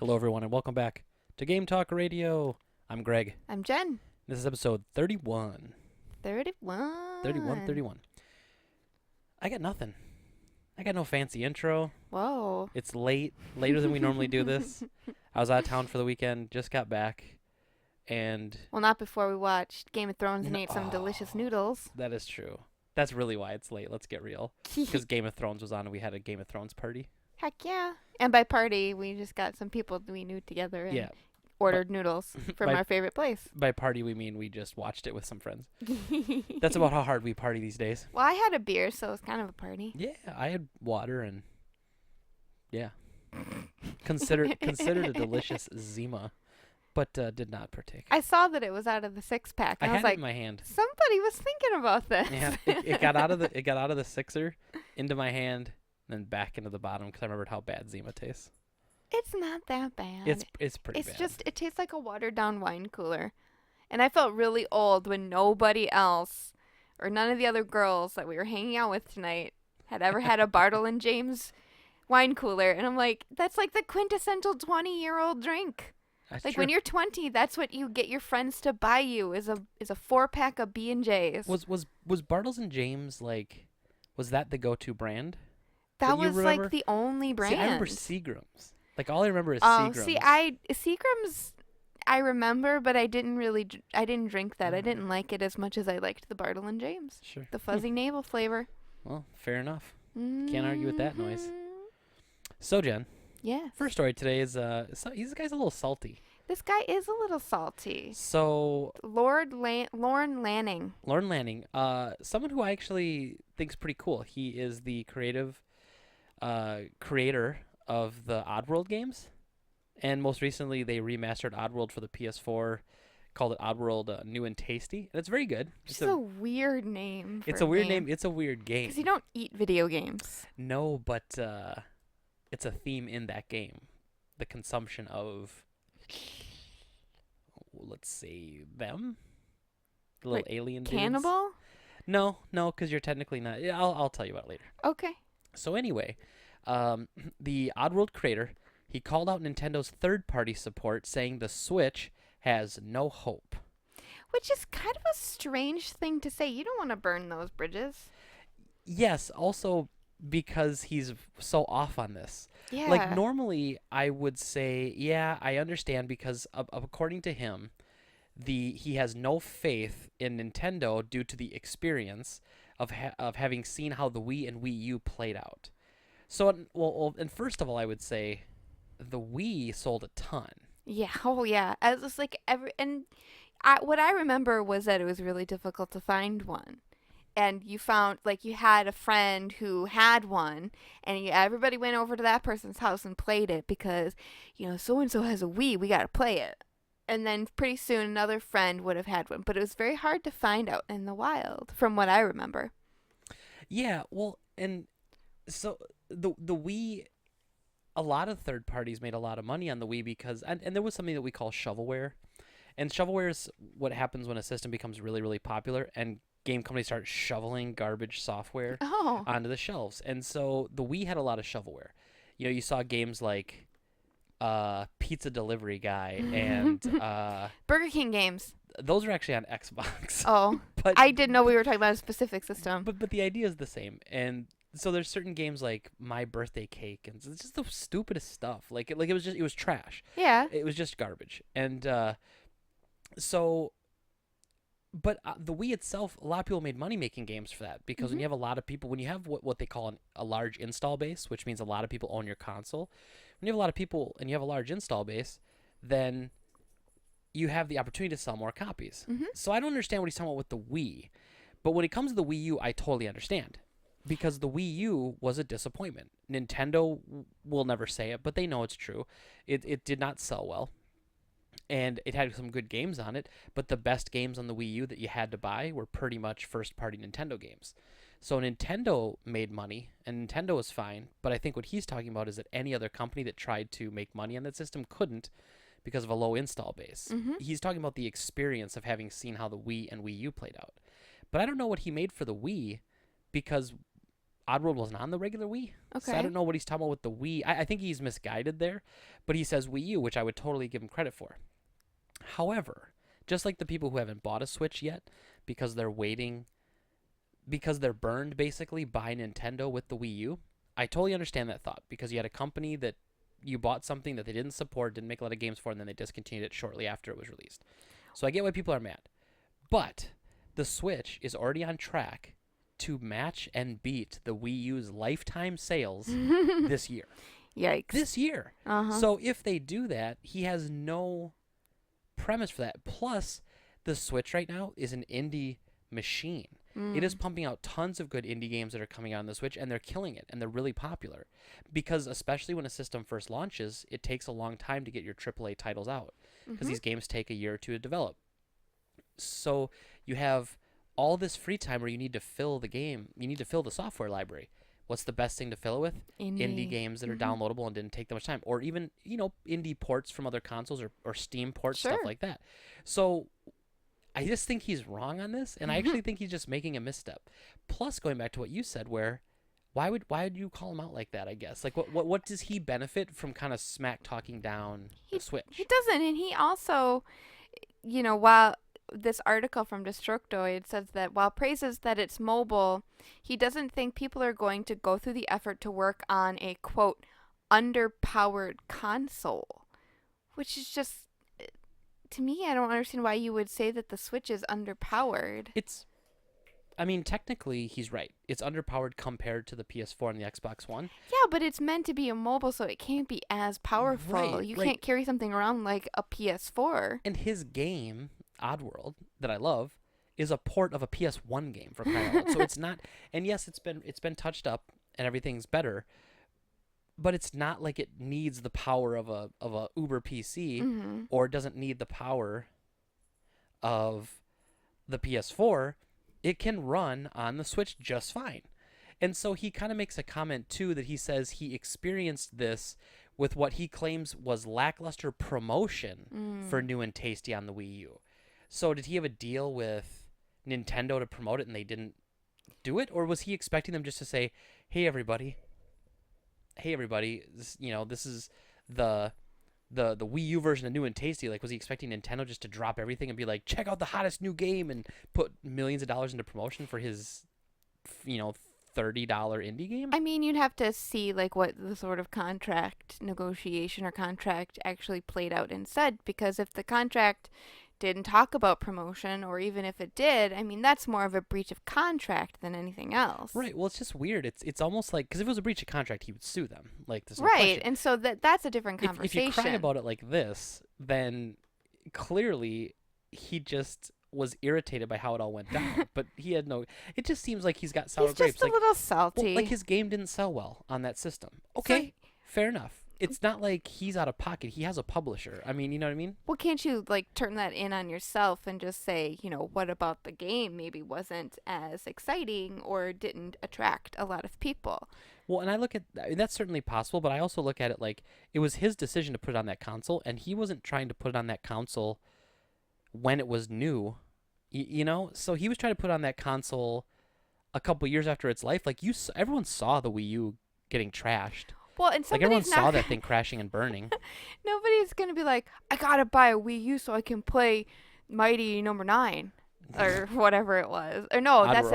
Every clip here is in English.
Hello, everyone, and welcome back to Game Talk Radio. I'm Greg. I'm Jen. This is episode 31. 31. 31. I got nothing. I got no fancy intro. Whoa. It's later than we normally do this. I was out of town for the weekend, just got back, and... Well, not before we watched Game of Thrones and ate some delicious noodles. That is true. That's really why it's late, let's get real. Because Game of Thrones was on and we had a Game of Thrones party. Heck yeah. And by party, we just got some people we knew together and ordered noodles from our favorite place. By party, we mean we just watched it with some friends. That's about how hard we party these days. Well, I had a beer, so it's kind of a party. Yeah, I had water and... Yeah. Considered a delicious Zima, but did not partake. I saw that it was out of the 6-pack. I was had like, it in my hand. Somebody was thinking about this. Yeah, it got out of the sixer into my hand, and then back into the bottom because I remembered how bad Zima tastes. It's not that bad. It's pretty bad. It's just it tastes like a watered down wine cooler, and I felt really old when nobody else or none of the other girls that we were hanging out with tonight had ever had a Bartle and James wine cooler, and I'm like, that's like the quintessential 20-year-old drink. That's like true. When you're 20, that's what you get your friends to buy you is a 4-pack of B&Js. Was Bartles and James was that the go-to brand? That was like the only brand. See, I remember Seagram's. Like all I remember is Seagram's. Seagram's I remember, but I didn't drink that. I didn't like it as much as I liked the Bartle and James. Sure. The fuzzy navel flavor. Well, fair enough. Can't argue with that noise. Mm-hmm. So, Jen. Yes. This story today is this guy's a little salty. This guy is a little salty. So Lorne Lanning. Lorne Lanning, someone who I actually think's pretty cool. He is the creator of the Oddworld games, and most recently they remastered Oddworld for the PS4, called it Oddworld New and Tasty, and it's very good. It's a weird name. It's a weird name. It's a weird game. Because you don't eat video games. No, but it's a theme in that game, the consumption of, let's say, them, the little alien dudes. Cannibal? No, because you're technically not. Yeah, I'll tell you about it later. Okay. So anyway, the Oddworld creator, he called out Nintendo's third-party support, saying the Switch has no hope. Which is kind of a strange thing to say. You don't want to burn those bridges. Yes, also because he's so off on this. Yeah. Like, normally, I would say, yeah, I understand, because according to him, he has no faith in Nintendo due to the experience of having seen how the Wii and Wii U played out. So, and first of all, I would say the Wii sold a ton. Yeah. Oh, yeah. As it's like what I remember was that it was really difficult to find one. And you found, you had a friend who had one, and everybody went over to that person's house and played it because, so-and-so has a Wii, we got to play it. And then pretty soon another friend would have had one. But it was very hard to find out in the wild, from what I remember. Yeah, well, and so the Wii, a lot of third parties made a lot of money on the Wii because, and there was something that we call shovelware. And shovelware is what happens when a system becomes really, really popular and game companies start shoveling garbage software onto the shelves. And so the Wii had a lot of shovelware. You saw games like Pizza Delivery Guy and Burger King games. Those are actually on Xbox. Oh, but I didn't know we were talking about a specific system. But the idea is the same. And so there's certain games like My Birthday Cake, and it's just the stupidest stuff. It was trash. Yeah. It was just garbage. And but the Wii itself, a lot of people made money making games for that because when you have a lot of people, when you have what they call a large install base, which means a lot of people own your console, when you have a lot of people and you have a large install base, then you have the opportunity to sell more copies. So I don't understand what he's talking about with the Wii, but when it comes to the Wii U, I totally understand because the Wii U was a disappointment. Nintendo will never say it, but they know it's true. It did not sell well. And it had some good games on it, but the best games on the Wii U that you had to buy were pretty much first-party Nintendo games. So Nintendo made money, and Nintendo was fine, but I think what he's talking about is that any other company that tried to make money on that system couldn't because of a low install base. He's talking about the experience of having seen how the Wii and Wii U played out. But I don't know what he made for the Wii because Oddworld wasn't on the regular Wii. Okay. So I don't know what he's talking about with the Wii. I think he's misguided there, but he says Wii U, which I would totally give him credit for. However, just like the people who haven't bought a Switch yet because they're waiting, because they're burned basically by Nintendo with the Wii U, I totally understand that thought because you had a company that you bought something that they didn't support, didn't make a lot of games for, and then they discontinued it shortly after it was released. So I get why people are mad. But the Switch is already on track to match and beat the Wii U's lifetime sales this year. Yikes. This year. Uh-huh. So if they do that, he has no premise for that. Plus, the Switch right now is an indie machine. It is pumping out tons of good indie games that are coming out on the Switch, and they're killing it, and they're really popular. Because especially when a system first launches, it takes a long time to get your AAA titles out. Because these games take a year or two to develop. So you have all this free time where you need to fill the game. You need to fill the software library. What's the best thing to fill it with? Indie games that are downloadable and didn't take that much time. Or even, indie ports from other consoles or Steam ports, stuff like that. So I just think he's wrong on this, and I actually think he's just making a misstep. Plus, going back to what you said, why would you call him out like that, I guess? Like, what does he benefit from kind of smack talking down the Switch? He doesn't, and he also, while this article from Destructoid says that while praises that it's mobile, he doesn't think people are going to go through the effort to work on a, quote, underpowered console, which is just, to me, I don't understand why you would say that the Switch is underpowered. Technically, he's right. It's underpowered compared to the PS4 and the Xbox One. Yeah, but it's meant to be a mobile, so it can't be as powerful. Right, you can't carry something around like a PS4. And his game, Oddworld, that I love, is a port of a PS1 game for crying out loud. So it's not, and yes, it's been touched up and everything's better, but it's not like it needs the power of a Uber PC or doesn't need the power of the PS4. It can run on the Switch just fine. And so he kind of makes a comment too that he says he experienced this with what he claims was lackluster promotion for New and Tasty on the Wii U. So did he have a deal with Nintendo to promote it and they didn't do it? Or was he expecting them just to say, hey everybody, this is the Wii U version of New and Tasty? Like, was he expecting Nintendo just to drop everything and be like, check out the hottest new game and put millions of dollars into promotion for his, $30 indie game? I mean, you'd have to see like what the sort of contract negotiation or contract actually played out and said, because if the contract didn't talk about promotion, or even if it did, I mean, that's more of a breach of contract than anything else. Right. Well, it's just weird. It's almost like, because if it was a breach of contract, he would sue them. Like, this. Right. And so that's a different conversation. If you cry about it like this, then clearly he just was irritated by how it all went down. But he had no. It just seems like he's got sour grapes. He's just a little salty. Well, like his game didn't sell well on that system. Okay, fair enough. It's not like he's out of pocket. He has a publisher. I mean, you know what I mean? Well, can't you like turn that in on yourself and just say, what about the game maybe wasn't as exciting or didn't attract a lot of people? Well, and I look at that's certainly possible, but I also look at it like it was his decision to put it on that console, and he wasn't trying to put it on that console when it was new, So he was trying to put it on that console a couple years after its life. Like everyone saw the Wii U getting trashed. Well, and like everyone saw that thing crashing and burning. Nobody's gonna be like, I gotta buy a Wii U so I can play Mighty Number 9 or whatever it was. Or no, that's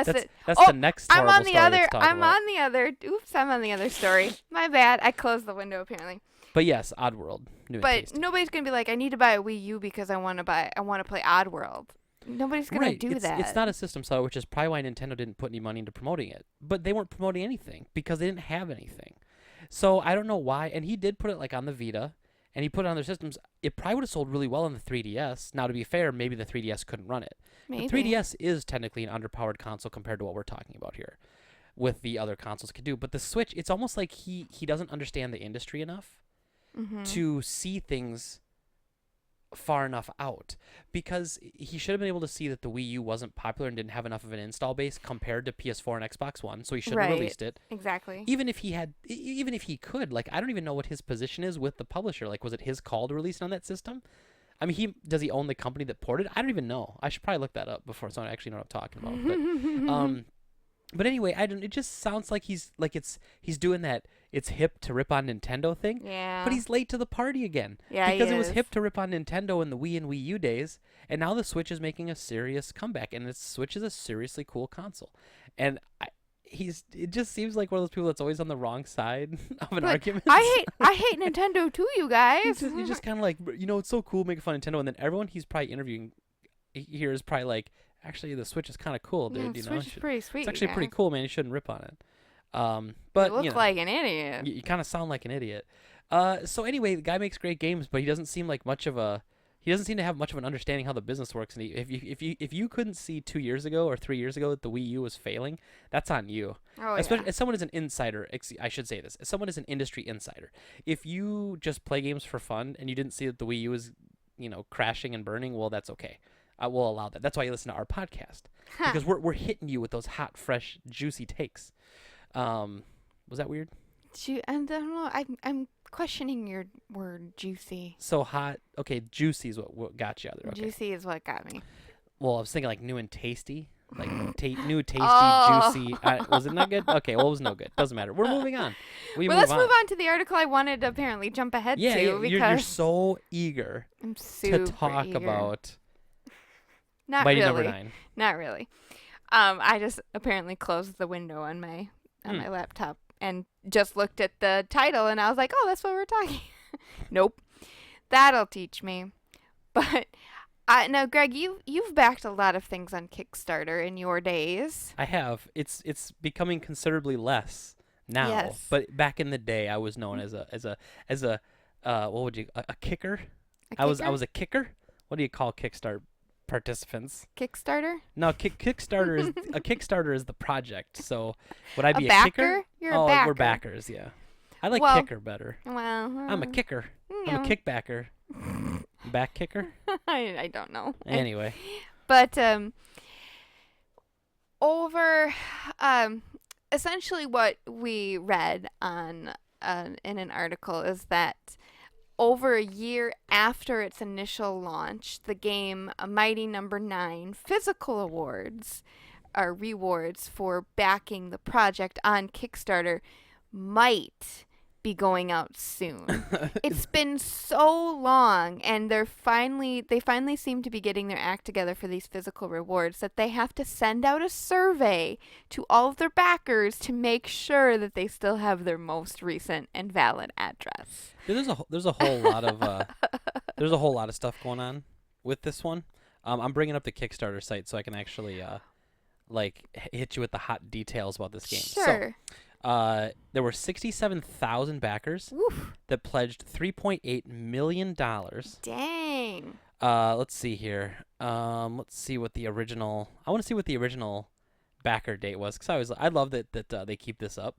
the next. I'm on the other. I'm on the other. Oops, I'm on the other story. My bad. I closed the window apparently. But yes, Oddworld. But nobody's gonna be like, I need to buy a Wii U because I want to play Oddworld. Nobody's gonna do that. It's not a system seller, which is probably why Nintendo didn't put any money into promoting it. But they weren't promoting anything because they didn't have anything. So I don't know why. And he did put it like on the Vita, and he put it on their systems. It probably would have sold really well on the 3DS. Now, to be fair, maybe the 3DS couldn't run it. Maybe. The 3DS is technically an underpowered console compared to what we're talking about here, with the other consoles could do. But the Switch, it's almost like he doesn't understand the industry enough to see things far enough out, because he should have been able to see that the Wii U wasn't popular and didn't have enough of an install base compared to PS4 and Xbox One, so he shouldn't have released it. Exactly. Even if he could, like, I don't even know what his position is with the publisher. Like, was it his call to release it on that system? I mean, does he own the company that ported? I don't even know. I should probably look that up before, so I actually know what I'm talking about. But But anyway, I don't. It just sounds like he's doing that. It's hip to rip on Nintendo thing. Yeah. But he's late to the party again. Yeah, Because he it was is. hip to rip on Nintendo in the Wii and Wii U days, and now the Switch is making a serious comeback, and the Switch is a seriously cool console. And it just seems like one of those people that's always on the wrong side of an But argument. I hate Nintendo too, you guys. He's just kind of like, it's so cool making fun of Nintendo, and then everyone he's probably interviewing here is probably like, actually, the Switch is kind of cool, dude. Yeah, Switch is pretty sweet. It's actually pretty guys. cool, man. You shouldn't rip on it. But You look like an idiot. you kind of sound like an idiot. So anyway, the guy makes great games, but he doesn't seem like much of a. He doesn't seem to have much of an understanding how the business works. And if you couldn't see 2 years ago or 3 years ago that the Wii U was failing, that's on you. Oh, Especially yeah. as someone is an insider. I should say this: as someone is an industry insider, if you just play games for fun and you didn't see that the Wii U was, crashing and burning, well, that's okay. I will allow that. That's why you listen to our podcast, because we're hitting you with those hot, fresh, juicy takes. Was that weird? I don't know. I'm questioning your word, juicy. So hot. Okay, juicy is what got you out there. Okay. Juicy is what got me. Well, I was thinking like new and tasty, like new, tasty, Oh. juicy. Was it not good? Okay, well, it was no good. Doesn't matter. We're moving on. Let's move on to the article I wanted to apparently jump ahead Yeah, to you're because so eager I'm super to talk eager. about Not Mighty really. Number 9. Not really. I just apparently closed the window on my laptop and just looked at the title and I was like, oh, that's what we're talking. Nope. That'll teach me. But now, Greg, you've backed a lot of things on Kickstarter in your days. I have. It's becoming considerably less now. Yes. But back in the day, I was known as a what would you a kicker? A I was kicker? a kicker. What do you call Kickstarter participants? Kickstarter? No, Kickstarter is a Kickstarter is the project. So would I be a backer? kicker? You're a backer. We're backers. Yeah, I like Well, kicker better. Well, I'm a kicker. I'm a kickbacker. Back kicker. I don't know. Anyway, But over essentially what we read on in an article is that over a year after its initial launch, the game A Mighty Number 9 physical awards or rewards for backing the project on Kickstarter might be going out soon. It's been so long, and they finally seem to be getting their act together for these physical rewards that they have to send out a survey to all of their backers to make sure that they still have their most recent and valid address. there's a whole lot of there's a whole lot of stuff going on with this one. I'm bringing up the Kickstarter site so I can actually hit you with the hot details about this game. Sure. So, there were 67,000 backers Woof. that pledged $3.8 million. Dang. Let's see here. Let's see what the original. I want to see what the original backer date was, because I love that they keep this up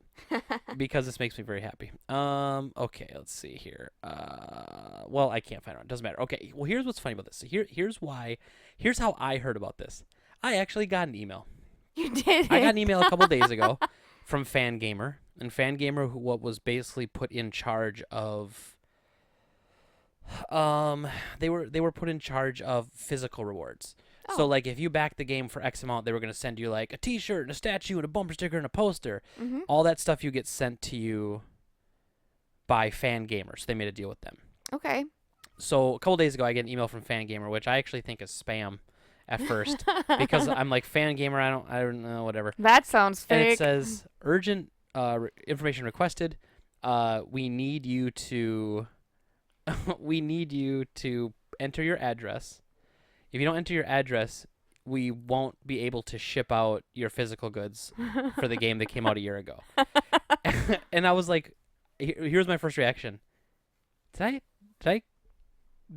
because this makes me very happy. Okay, let's see here. Well, I can't find it. Doesn't matter. Okay. Well, here's what's funny about this. So here's how I heard about this. I actually got an email. You did. I got an email a couple days ago from Fangamer, and Fangamer, what was basically put in charge of, they were put in charge of physical rewards. Oh. So like if you back the game for X amount, they were going to send you like a T-shirt and a statue and a bumper sticker and a poster. Mm-hmm. All that stuff you get sent to you by Fangamer. So they made a deal with them. Okay. So a couple days ago, I get an email from Fangamer, which I actually think is spam at first because I'm like, Fangamer, I don't know, whatever. That sounds fake. And it says urgent information requested. We need you to enter your address. If you don't enter your address, we won't be able to ship out your physical goods for the game that came out a year ago. And I was like, here's my first reaction. Did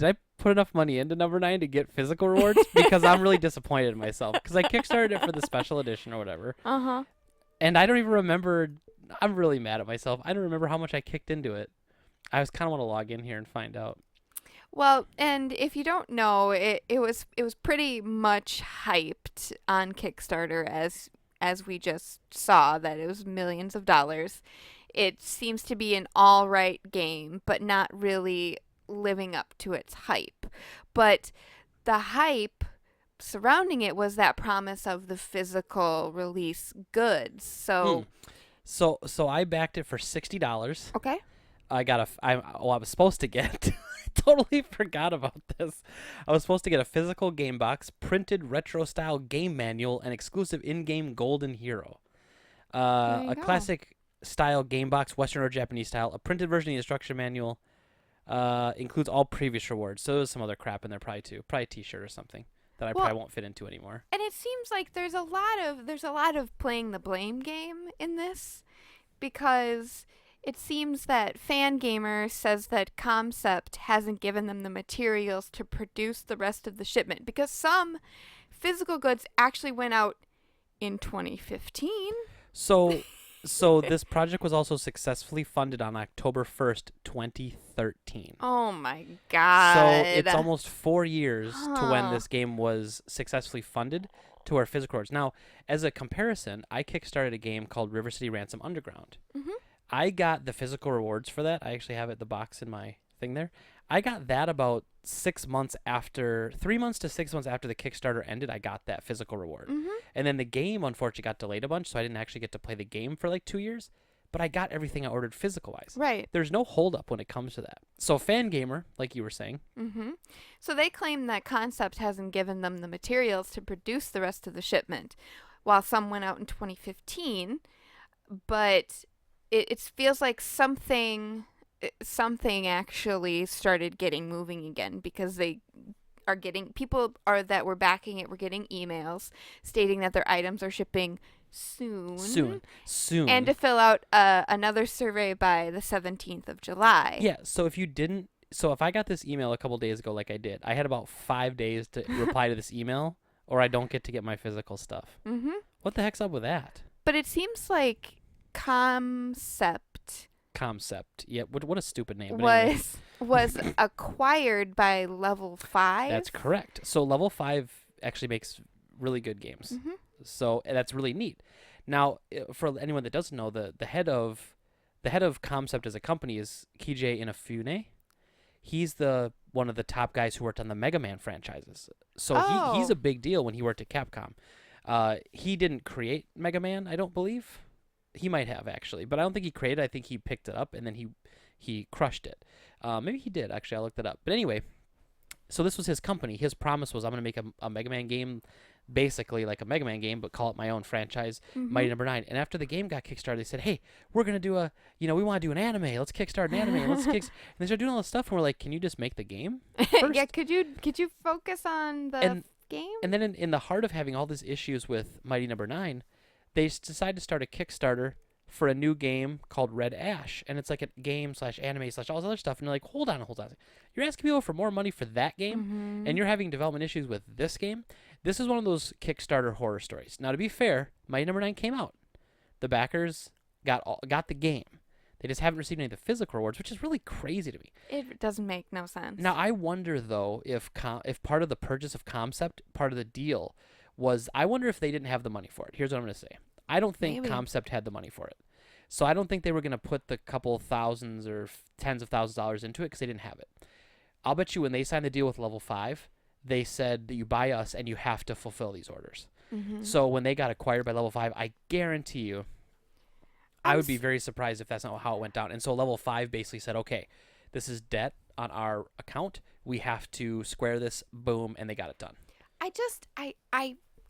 I put enough money into number 9 to get physical rewards? Because I'm really disappointed in myself, because I kickstarted it for the special edition or whatever. Uh-huh. And I don't even remember. I'm really mad at myself. I don't remember how much I kicked into it. I just kind of want to log in here and find out. Well, and if you don't know, it was pretty much hyped on Kickstarter as we just saw that it was millions of dollars. It seems to be an all right game, but not really living up to its hype. But the hype surrounding it was that promise of the physical release goods. So, So I backed it for $60. okay. I was supposed to get. I totally forgot about this. I was supposed to get a physical game box, printed retro style game manual, and exclusive in-game golden hero. There you A go. classic style game box, Western or Japanese style. A printed version of the instruction manual. Includes all previous rewards. So there's some other crap in there probably too. Probably a T-shirt or something that I probably won't fit into anymore. And it seems like there's a lot of playing the blame game in this, because it seems that Fangamer says that Concept hasn't given them the materials to produce the rest of the shipment, because some physical goods actually went out in 2015. So this project was also successfully funded on October 1st, 2013. Oh my god. So it's almost 4 years to when this game was successfully funded to our physical rewards. Now, as a comparison, I kickstarted a game called River City Ransom Underground. Mhm. I got the physical rewards for that. I actually have it the box in my thing there. I got that about 3 months to 6 months after the Kickstarter ended. I got that physical reward. Mhm. And then the game, unfortunately, got delayed a bunch, so I didn't actually get to play the game for like 2 years. But I got everything I ordered physical-wise. Right. There's no holdup when it comes to that. So Fangamer, like you were saying. Mhm. So they claim that Concept hasn't given them the materials to produce the rest of the shipment, while some went out in 2015. But it feels like something actually started getting moving again, because they are getting that were backing it were getting emails stating that their items are shipping soon, and to fill out another survey by the 17th of July. Yeah, so if I got this email a couple days ago like I did, I had about 5 days to reply to this email, or I don't get to get my physical stuff. Mhm. What the heck's up with that? But it seems like Concept Yeah, what a stupid name. But anyway. was acquired by Level 5. That's correct. So Level 5 actually makes really good games. Mhm. So that's really neat. Now, for anyone that doesn't know, the head of Concept as a company is Kije Inafune. He's one of the top guys who worked on the Mega Man franchises. So he's a big deal when he worked at Capcom. He didn't create Mega Man, I don't believe. He might have, actually, but I don't think he created it. I think he picked it up and then he crushed it. Maybe he did, actually. I looked it up. But anyway, so this was his company. His promise was, I'm going to make a Mega Man game, basically like a Mega Man game, but call it my own franchise, Mighty Number 9. And after the game got kickstarted, they said, hey, we're going to do we want to do an anime. Let's kickstart an anime. And they started doing all this stuff, and we're like, can you just make the game first? Yeah, could you focus on the game? And then in the heart of having all these issues with Mighty Number 9, they decided to start a Kickstarter for a new game called Red Ash. And it's like a game / anime / all this other stuff. And you're like, hold on. You're asking people for more money for that game, and you're having development issues with this game? This is one of those Kickstarter horror stories. Now, to be fair, Mighty Number 9 came out. The backers got the game. They just haven't received any of the physical rewards, which is really crazy to me. It doesn't make no sense. Now, I wonder, though, if part of the purchase of Concept, part of the deal, was, I wonder if they didn't have the money for it. Here's what I'm going to say. I don't think Concept had the money for it. So I don't think they were going to put the couple thousands or tens of thousands of dollars into it because they didn't have it. I'll bet you when they signed the deal with Level 5, they said that you buy us and you have to fulfill these orders. So when they got acquired by Level 5, I guarantee you, I would be very surprised if that's not how it went down. And so Level 5 basically said, okay, this is debt on our account. We have to square this, boom, and they got it done. I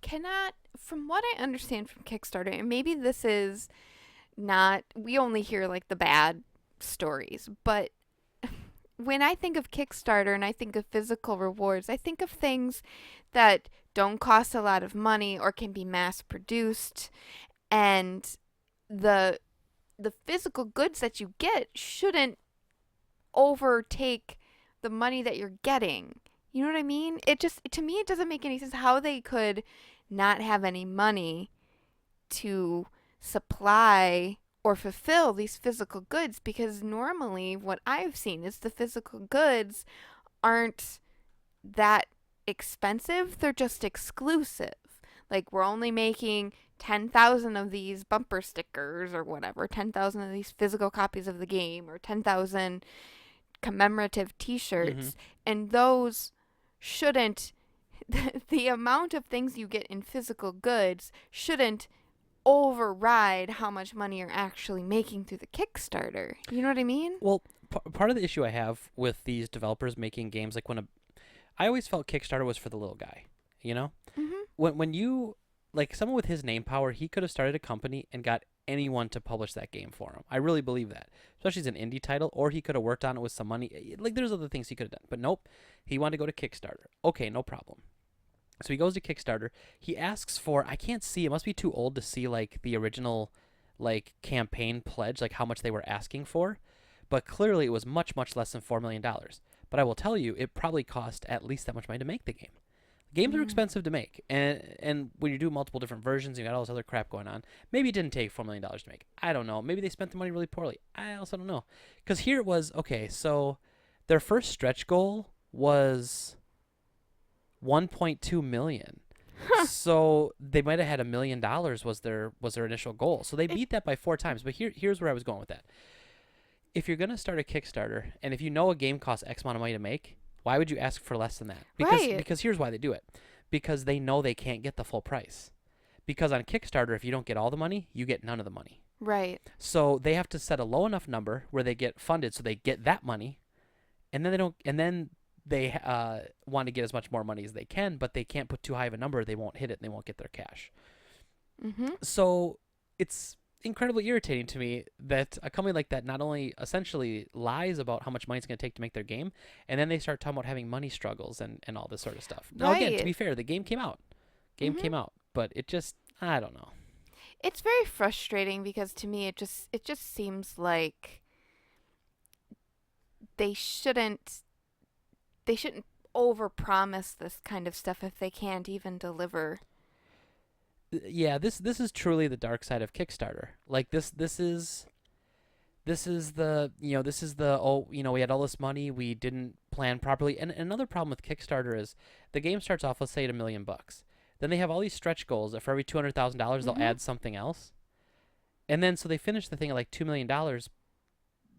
cannot, from what I understand from Kickstarter, and maybe this is not, we only hear like the bad stories, but when I think of Kickstarter and I think of physical rewards, I think of things that don't cost a lot of money or can be mass produced, and the physical goods that you get shouldn't overtake the money that you're getting. You know what I mean? To me, it doesn't make any sense how they could not have any money to supply or fulfill these physical goods, because normally what I've seen is the physical goods aren't that expensive. They're just exclusive. Like, we're only making 10,000 of these bumper stickers or whatever, 10,000 of these physical copies of the game, or 10,000 commemorative t-shirts, and those shouldn't, the amount of things you get in physical goods shouldn't override how much money you're actually making through the Kickstarter. You know what I mean? Well, part of the issue I have with these developers making games, like I always felt Kickstarter was for the little guy, you know? Mm-hmm. When you, like someone with his name power, he could have started a company and got anyone to publish that game for him. I really believe that. Especially as an indie title, or he could have worked on it with some money. Like there's other things he could have done. But nope, he wanted to go to Kickstarter. Okay, no problem. So he goes to Kickstarter. He asks for, I can't see, it must be too old to see like the original like campaign pledge, like how much they were asking for. But clearly it was much, much less than $4 million. But I will tell you, it probably cost at least that much money to make the game. Games are expensive to make. And when you do multiple different versions, you got all this other crap going on. Maybe it didn't take $4 million to make. I don't know. Maybe they spent the money really poorly. I also don't know. Because here it was, okay, so their first stretch goal was $1.2 million. So they might have had $1 million was their initial goal. So they beat that by 4 times. But here's where I was going with that. If you're going to start a Kickstarter, and if you know a game costs X amount of money to make, why would you ask for less than that? Because here's why they do it. Because they know they can't get the full price. Because on Kickstarter, if you don't get all the money, you get none of the money. Right. So they have to set a low enough number where they get funded so they get that money, and then they want to get as much more money as they can, but they can't put too high of a number. They won't hit it, and they won't get their cash. Mm-hmm. So it's incredibly irritating to me that a company like that not only essentially lies about how much money it's going to take to make their game, and then they start talking about having money struggles and all this sort of stuff. Now, again, to be fair, the game came out. Came out, but it just, I don't know. It's very frustrating because to me it just seems like they shouldn't overpromise this kind of stuff if they can't even deliver. Yeah, this is truly the dark side of Kickstarter. Like this is the we had all this money, we didn't plan properly. And another problem with Kickstarter is the game starts off, let's say, at $1 million. Then they have all these stretch goals that for every $200,000 they'll add something else. And then so they finish the thing at like $2 million.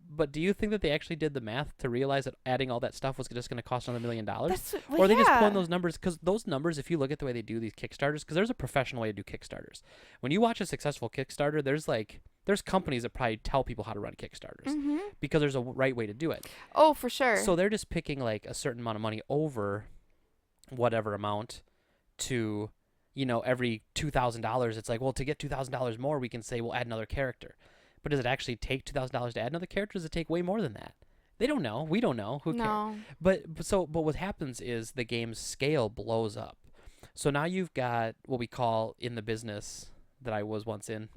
But do you think that they actually did the math to realize that adding all that stuff was just going to cost another $1 million? Or are they just pulling those numbers? Because those numbers, if you look at the way they do these Kickstarters, because there's a professional way to do Kickstarters. When you watch a successful Kickstarter, there's companies that probably tell people how to run Kickstarters because there's a right way to do it. Oh, for sure. So they're just picking like a certain amount of money over whatever amount to, every $2,000. It's like, well, to get $2,000 more, we can say we'll add another character. But does it actually take $2,000 to add another character? Does it take way more than that? They don't know. We don't know. Who cares? But what happens is the game's scale blows up. So now you've got what we call in the business that I was once in.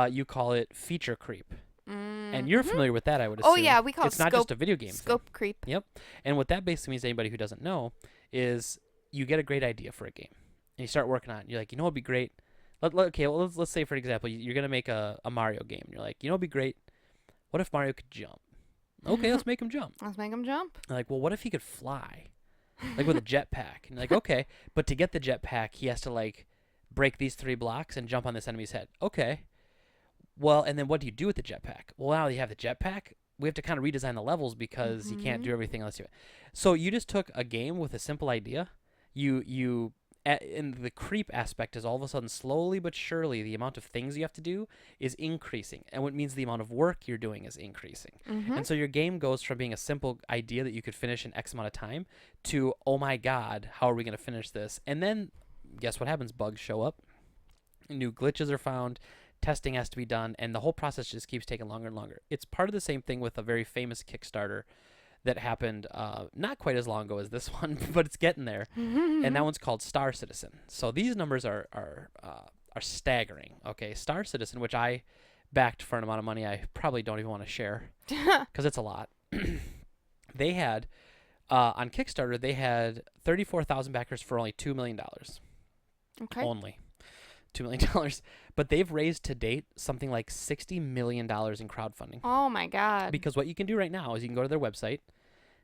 You call it feature creep. And you're familiar with that, I would assume. Oh yeah, we call it It's not just a video game scope creep. Yep. And what that basically means, anybody who doesn't know, is you get a great idea for a game and you start working on it. You're like, what'd be great? Let's say, for example, you're going to make a Mario game. You're like, what'd be great? What if Mario could jump? Okay, let's make him jump. Let's make him jump. You're like, well, what if he could fly? Like with a jetpack. And you're like, okay, but to get the jetpack, he has to like break these 3 blocks and jump on this enemy's head. Okay. Well, and then what do you do with the jetpack? Well, now that you have the jetpack, we have to kind of redesign the levels because you can't do everything unless you... So you just took a game with a simple idea. And the creep aspect is all of a sudden, slowly but surely, the amount of things you have to do is increasing. And what means the amount of work you're doing is increasing. And so your game goes from being a simple idea that you could finish in X amount of time to, oh my God, how are we going to finish this? And then guess what happens? Bugs show up. New glitches are found. Testing has to be done. And the whole process just keeps taking longer and longer. It's part of the same thing with a very famous Kickstarter that happened not quite as long ago as this one, but it's getting there. And that one's called Star Citizen. So these numbers are staggering. Okay, Star Citizen, which I backed for an amount of money I probably don't even want to share because it's a lot. They had on Kickstarter they had 34,000 backers for only $2 million. Okay. Only $2 million, but they've raised to date something like $60 million in crowdfunding. Oh my God. Because what you can do right now is you can go to their website,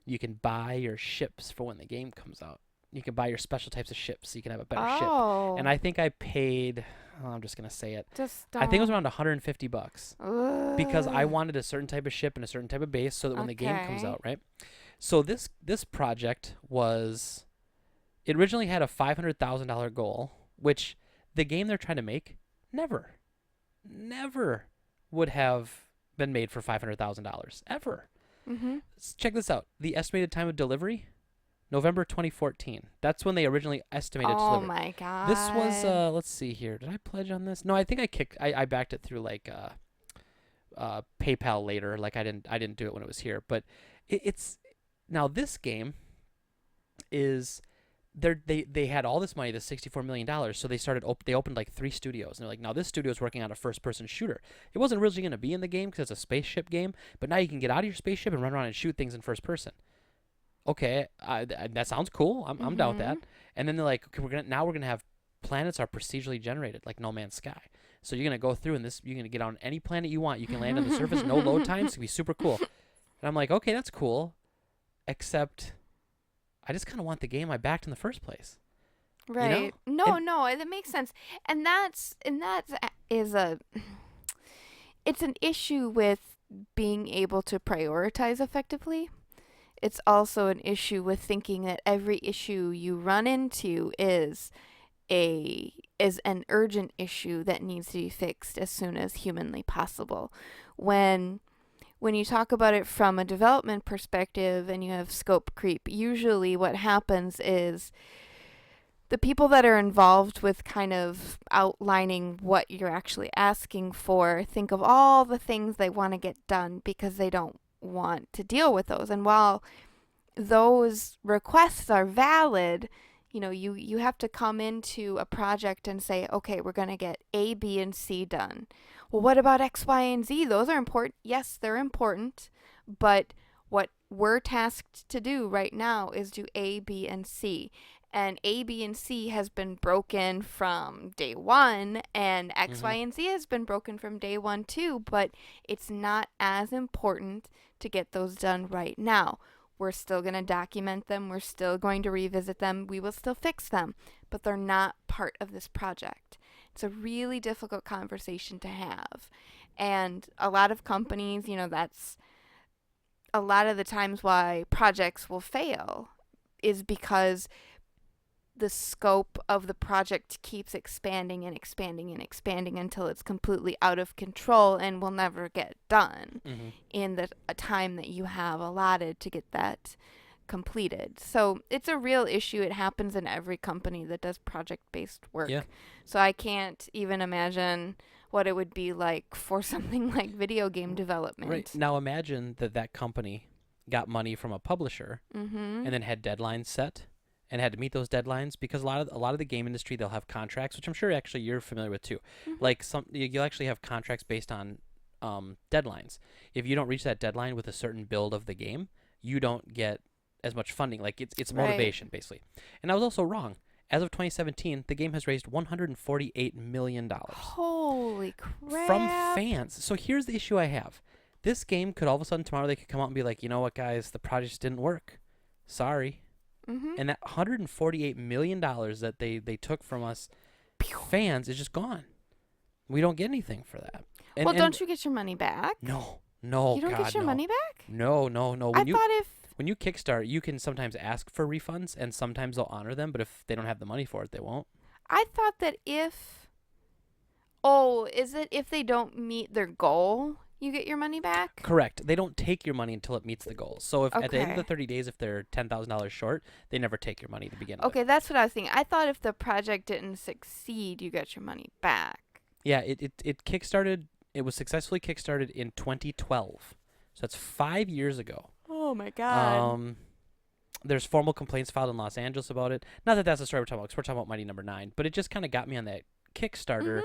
you can buy your ships for when the game comes out. You can buy your special types of ships so you can have a better ship. And I think I paid, I'm just going to say it. I think it was around $150 because I wanted a certain type of ship and a certain type of base so that when the game comes out, right? So this project was It originally had a $500,000 goal, which the game they're trying to make never would have been made for $500,000 ever. Mhm. Check this out. The estimated time of delivery, November 2014. That's when they originally estimated Oh delivery. my god. This was let's see here. Did I pledge on this? No, I think I backed it through like PayPal later. Like I didn't do it when it was here, but it's now this game is they had all this money, the $64 million, so they opened like 3 studios, and they're like, now this studio is working on a first-person shooter. It wasn't originally going to be in the game because it's a spaceship game, but now you can get out of your spaceship and run around and shoot things in first person. Okay, that sounds cool. I'm down with that. And then they're like, okay, we're gonna have planets are procedurally generated, like No Man's Sky. So you're gonna go through and you're gonna get on any planet you want. You can land on the surface, no load times. It's gonna be super cool. And I'm like, okay, that's cool, except I just kind of want the game I backed in the first place. Right. You know? No, that makes sense. And that is it's an issue with being able to prioritize effectively. It's also an issue with thinking that every issue you run into is an urgent issue that needs to be fixed as soon as humanly possible. When you talk about it from a development perspective and you have scope creep, usually what happens is the people that are involved with kind of outlining what you're actually asking for think of all the things they want to get done because they don't want to deal with those. And while those requests are valid, you have to come into a project and say, okay, we're going to get A, B, and C done. Well, what about X, Y, and Z? Those are important. Yes, they're important, but what we're tasked to do right now is do A, B, and C. And A, B, and C has been broken from day one, and X, Y, and Z has been broken from day one too, but it's not as important to get those done right now. We're still going to document them. We're still going to revisit them. We will still fix them, but they're not part of this project. It's a really difficult conversation to have. And a lot of companies, that's a lot of the times why projects will fail is because the scope of the project keeps expanding and expanding and expanding until it's completely out of control and will never get done in the time that you have allotted to get that completed. So it's a real issue. It happens in every company that does project-based work. Yeah. So I can't even imagine what it would be like for something like video game development. Right. Now imagine that company got money from a publisher and then had deadlines set and had to meet those deadlines, because a lot of the game industry, they'll have contracts, which I'm sure actually you're familiar with too. Like you'll actually have contracts based on deadlines. If you don't reach that deadline with a certain build of the game, you don't get as much funding. Like it's motivation basically. And I was also wrong. As of 2017, the game has raised $148 million. Holy crap. From fans. So here's the issue I have. This game could all of a sudden tomorrow they could come out and be like, you know what, guys, the project just didn't work. Sorry. And that $148 million that they took from us fans is just gone. We don't get anything for that. Well, don't you get your money back? No. You don't get your money back? No. When you Kickstart, you can sometimes ask for refunds, and sometimes they'll honor them, but if they don't have the money for it, they won't. I thought that is it if they don't meet their goal, you get your money back? Correct. They don't take your money until it meets the goal. So if at the end of Okay. the 30 days, if they're $10,000 short, they never take your money to begin with. Okay, that's what I was thinking. I thought if the project didn't succeed, you got your money back. Yeah, it kickstarted. It was successfully kickstarted in 2012. So that's 5 years ago. Oh my god. There's formal complaints filed in Los Angeles about it. Not that that's the story we're talking about, 'cause we're talking about Mighty Number 9, but it just kind of got me on that Kickstarter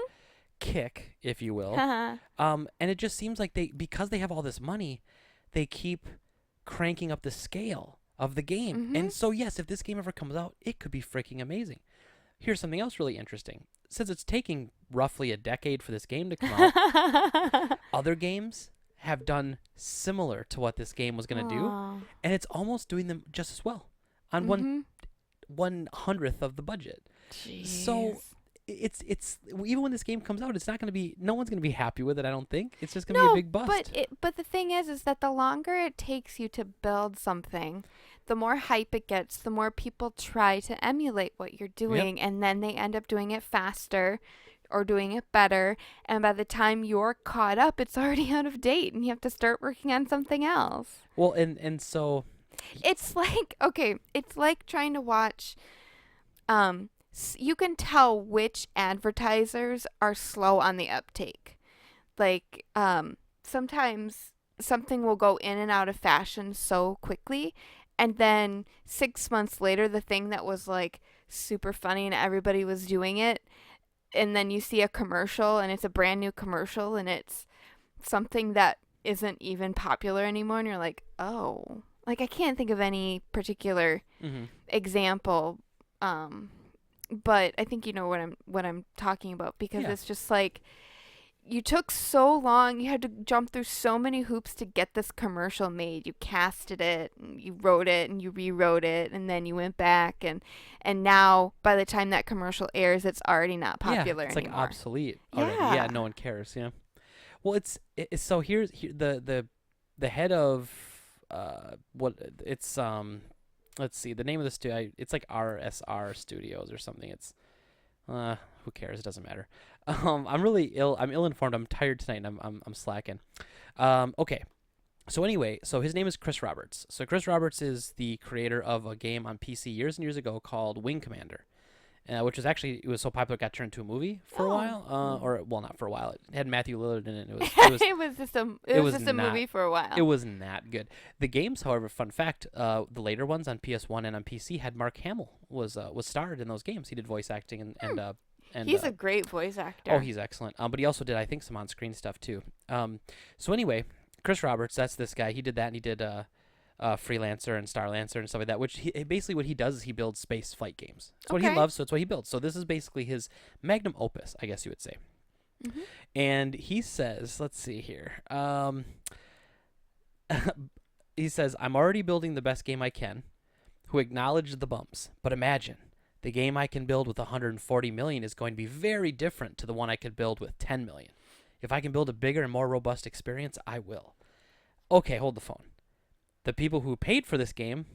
kick, if you will. And it just seems like because they have all this money, they keep cranking up the scale of the game. And so yes, if this game ever comes out, it could be freaking amazing. Here's something else really interesting. Since it's taking roughly a decade for this game to come out, other games have done similar to what this game was going to do, and it's almost doing them just as well on 1/100th of the budget. Jeez. So it's even when this game comes out, it's not going to be, no one's going to be happy with it, I don't think. It's just going to be a big bust. But the thing is that the longer it takes you to build something, the more hype it gets, the more people try to emulate what you're doing, and then they end up doing it faster or doing it better, and by the time you're caught up, it's already out of date and you have to start working on something else. Well, and so It's like, okay, it's like trying to watch, you can tell which advertisers are slow on the uptake. Like, sometimes something will go in and out of fashion so quickly, and then 6 months later, the thing that was like super funny and everybody was doing it, and then you see a commercial and it's a brand new commercial and it's something that isn't even popular anymore, and you're like, oh, like I can't think of any particular example, but I think you know what I'm talking about, because it's just like, you took so long, you had to jump through so many hoops to get this commercial made. You casted it, and you wrote it, and you rewrote it, and then you went back, and now by the time that commercial airs, it's already not popular it's anymore. like obsolete already. Yeah, no one cares. Yeah. Well, it's so here's the head of what it's let's see, the name of the studio. It's like RSR Studios or something. It's who cares? It doesn't matter. I'm really ill. I'm ill-informed. I'm tired tonight, and I'm slacking. Okay. So anyway, so his name is Chris Roberts. So Chris Roberts is the creator of a game on PC years and years ago called Wing Commander, which was actually, it was so popular it got turned into a movie for a while. Or well, not for a while. It had Matthew Lillard in it. It was it was just a movie for a while. It was not good. The games, however, fun fact, the later ones on PS1 and on PC had Mark Hamill was starred in those games. He did voice acting and he's a great voice actor. Oh, he's excellent. But he also did, I think, some on-screen stuff too. So anyway, Chris Roberts, that's this guy. He did that, and he did Freelancer and Starlancer and stuff like that. Which basically what he does is he builds space flight games. It's what he loves, so it's what he builds. So this is basically his magnum opus, I guess you would say. And he says, let's see here. He says, I'm already building the best game I can. Who acknowledged the bumps, but imagine. The game I can build with 140 million is going to be very different to the one I could build with 10 million. If I can build a bigger and more robust experience, I will. Okay, hold the phone. The people who paid for this game,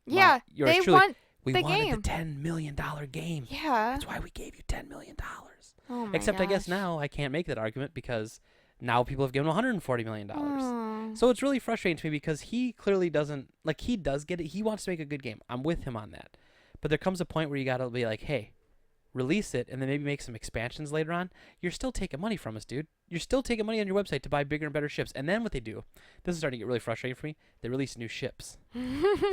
they want we the wanted game. the $10 million game. Yeah. That's why we gave you $10 million. Oh my Except gosh. I guess now I can't make that argument because now people have given $140 million. So it's really frustrating to me because he clearly doesn't, like, he does get it. He wants to make a good game. I'm with him on that. But there comes a point where you got to be like, hey, release it and then maybe make some expansions later on. You're still taking money from us, dude. You're still taking money on your website to buy bigger and better ships. And then what they do, this is starting to get really frustrating for me, they release new ships.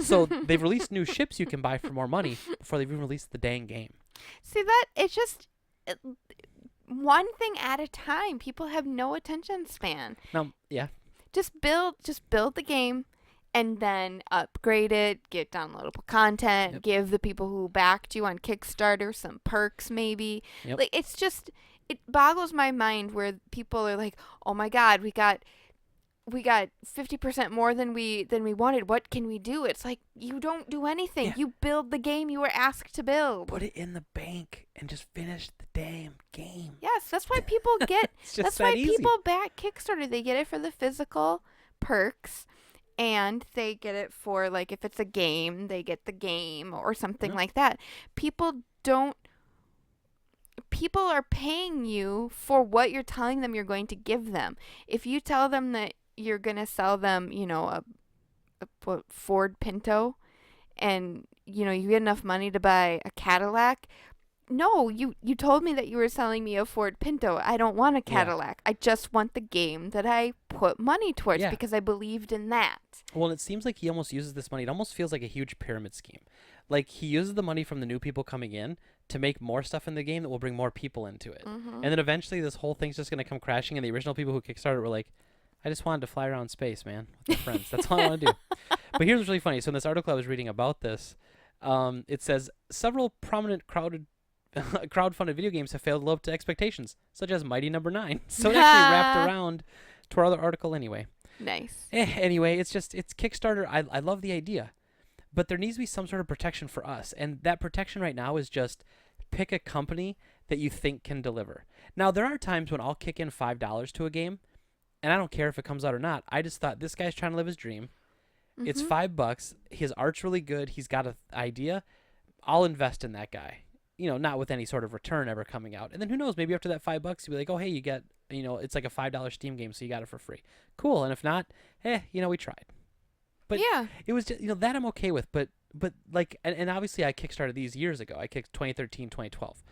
So they've released new ships you can buy for more money before they've even released the dang game. See, it's just one thing at a time. People have no attention span. Now, yeah. Just build the game. And then upgrade it, get downloadable content, give the people who backed you on Kickstarter some perks maybe. Like, it's just, it boggles my mind where people are like, oh my God, we got 50% more than we wanted. What can we do? It's like, you don't do anything. You build the game you were asked to build. Put it in the bank and just finish the damn game. Yes, that's why people get, that's why people back Kickstarter. They get it for the physical perks. And they get it for, like, if it's a game, they get the game or something like that. People are paying you for what you're telling them you're going to give them. If you tell them that you're going to sell them, you know, a Ford Pinto, and, you know, you get enough money to buy a Cadillac. No, you told me that you were selling me a Ford Pinto. I don't want a Cadillac. I just want the game that I put money towards because I believed in that. Well, it seems like he almost uses this money. It almost feels like a huge pyramid scheme. Like, he uses the money from the new people coming in to make more stuff in the game that will bring more people into it. And then eventually this whole thing's just going to come crashing, and the original people who Kickstarted were like, I just wanted to fly around space, man, with my friends. That's all I want to do. But here's what's really funny. So in this article I was reading about this, it says, several prominent crowdfunded video games have failed to live up to expectations, such as Mighty Number 9. So it actually wrapped around to our other article anyway. Nice. Anyway, it's Kickstarter. I love the idea, but there needs to be some sort of protection for us, and that protection right now is just pick a company that you think can deliver. Now, there are times when I'll kick in $5 to a game, and I don't care if it comes out or not. I just thought, this guy's trying to live his dream. It's Mhm. $5. His art's really good. He's got an idea. I'll invest in that guy. Not with any sort of return ever coming out. And then who knows? Maybe after that $5, you'll be like, oh, hey, you get, it's like a $5 Steam game, so you got it for free. Cool. And if not, we tried. But Yeah. it was just, that I'm okay with. But like, and obviously I kickstarted these years ago. I kicked 2013, 2012.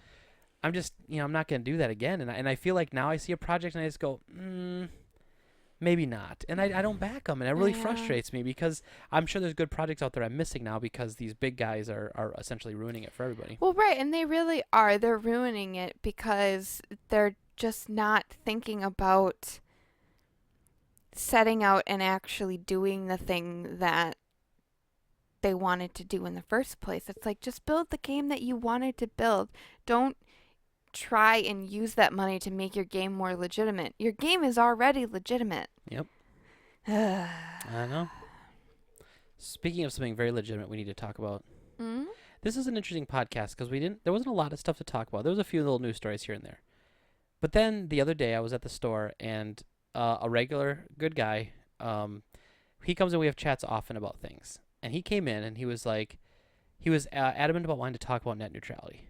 I'm just, I'm not going to do that again. And I feel like now I see a project and I just go, maybe not. And I don't back them. And it really Yeah. frustrates me because I'm sure there's good projects out there I'm missing now because these big guys are essentially ruining it for everybody. Well, right, and they really are. They're ruining it because they're just not thinking about setting out and actually doing the thing that they wanted to do in the first place. It's like, just build the game that you wanted to build. Don't try and use that money to make your game more legitimate. Your game is already legitimate. Yep. I know. Speaking of something very legitimate we need to talk about. Mm? This is an interesting podcast because there wasn't a lot of stuff to talk about. There was a few little news stories here and there. But then the other day I was at the store and a regular good guy, he comes in, we have chats often about things. And he came in and he was adamant about wanting to talk about net neutrality.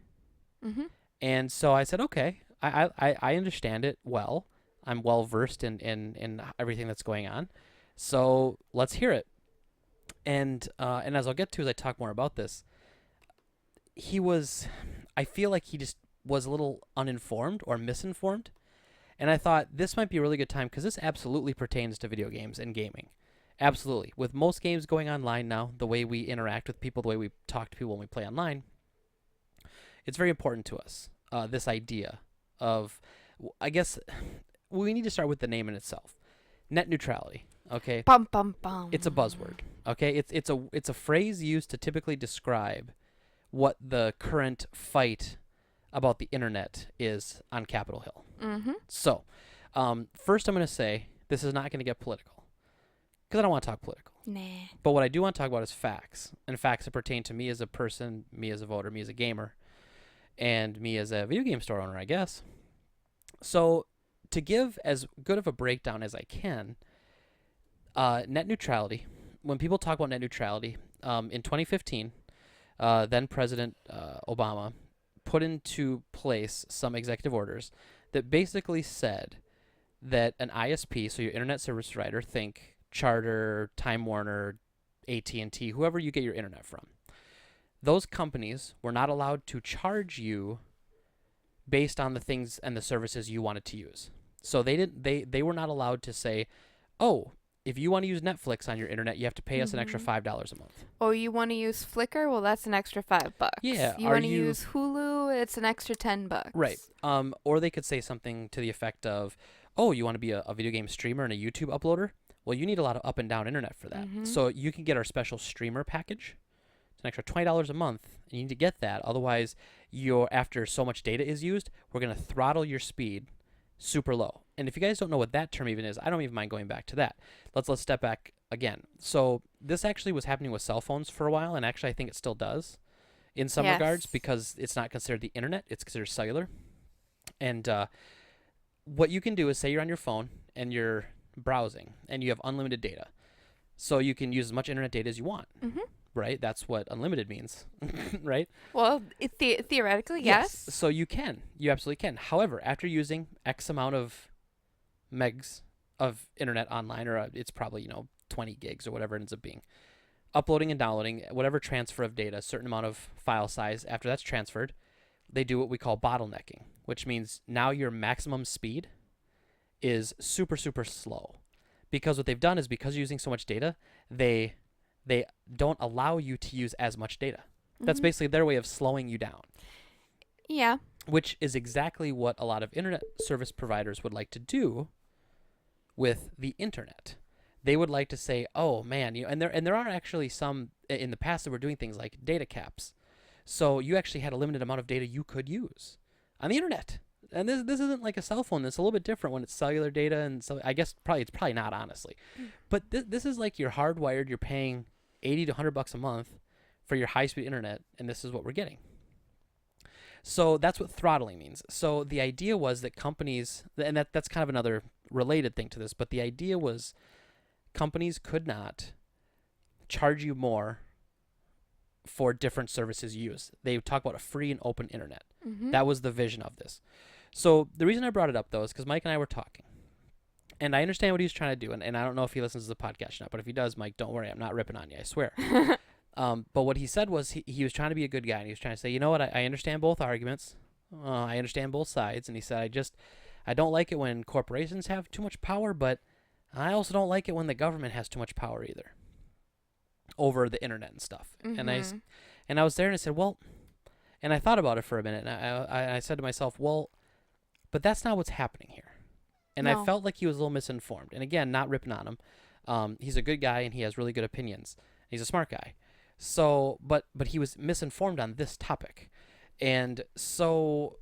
Mm-hmm. And so I said, okay, I understand it well. I'm well versed in everything that's going on. So let's hear it. And as I'll get to as I talk more about this, I feel like he just was a little uninformed or misinformed. And I thought this might be a really good time because this absolutely pertains to video games and gaming. Absolutely. With most games going online now, the way we interact with people, the way we talk to people when we play online, it's very important to us, this idea of, I guess, we need to start with the name in itself. Net neutrality, okay? Bum, bum, bum. It's a buzzword, okay? It's a phrase used to typically describe what the current fight about the internet is on Capitol Hill. Mm-hmm. So, first I'm going to say this is not going to get political because I don't want to talk political. Nah. But what I do want to talk about is facts, and facts that pertain to me as a person, me as a voter, me as a gamer, and me as a video game store owner, I guess. So, to give as good of a breakdown as I can, net neutrality, when people talk about net neutrality, in 2015, then President Obama put into place some executive orders that basically said that an ISP, so your internet service provider, think Charter, Time Warner, AT&T, whoever you get your internet from, those companies were not allowed to charge you based on the things and the services you wanted to use. So they were not allowed to say, oh, if you want to use Netflix on your internet, you have to pay us an extra $5 a month. Oh, you want to use Flickr? Well, that's an extra $5. Yeah. You want to use Hulu? It's an extra $10. Right. Or they could say something to the effect of, oh, you want to be a video game streamer and a YouTube uploader? Well, you need a lot of up and down internet for that. Mm-hmm. So you can get our special streamer package. It's an extra $20 a month. And you need to get that. Otherwise, after so much data is used, we're going to throttle your speed super low. And if you guys don't know what that term even is, I don't even mind going back to that. Let's step back again. So this actually was happening with cell phones for a while, and actually I think it still does in some regards because it's not considered the internet, it's considered cellular. And what you can do is say you're on your phone and you're browsing and you have unlimited data. So you can use as much internet data as you want. Mm-hmm. Right? That's what unlimited means, right? Well, theoretically, yes. So you absolutely can. However, after using X amount of megs of internet online, or it's probably 20 gigs or whatever it ends up being, uploading and downloading whatever transfer of data, a certain amount of file size, after that's transferred, they do what we call bottlenecking, which means now your maximum speed is super, super slow. Because what they've done is, because you're using so much data, they don't allow you to use as much data. That's basically their way of slowing you down. Yeah. Which is exactly what a lot of internet service providers would like to do with the internet. They would like to say, oh man, and there are actually some in the past that were doing things like data caps. So you actually had a limited amount of data you could use on the internet. And this isn't like a cell phone. It's a little bit different when it's cellular data, and so I guess it's probably not, honestly. But this is like you're hardwired. You're paying $80 to $100 a month for your high-speed internet, and this is what we're getting. So that's what throttling means. So the idea was that companies, and that's kind of another related thing to this, but the idea was companies could not charge you more for different services you use. They talk about a free and open internet. Mm-hmm. That was the vision of this. So the reason I brought it up, though, is because Mike and I were talking. And I understand what he was trying to do. And I don't know if he listens to the podcast or not. But if he does, Mike, don't worry. I'm not ripping on you. I swear. But what he said was he was trying to be a good guy. And he was trying to say, you know what? I understand both arguments. I understand both sides. And he said, I don't like it when corporations have too much power. But I also don't like it when the government has too much power either over the internet and stuff. Mm-hmm. And I was there and I said, well, and I thought about it for a minute. And I said to myself, well, but that's not what's happening here. And No. I felt like he was a little misinformed. And again, not ripping on him. He's a good guy and he has really good opinions. He's a smart guy. So, but he was misinformed on this topic. And so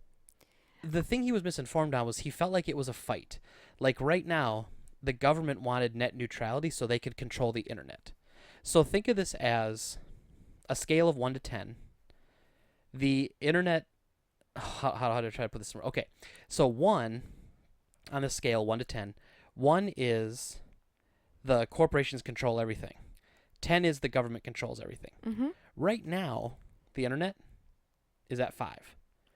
the thing he was misinformed on was he felt like it was a fight. Like right now, the government wanted net neutrality so they could control the internet. So think of this as a scale of 1 to 10. The internet, how do I try to put this? Okay, so 1 on the scale, 1 to 10. 1 is the corporations control everything. 10 is the government controls everything. Mm-hmm. Right now, the internet is at 5.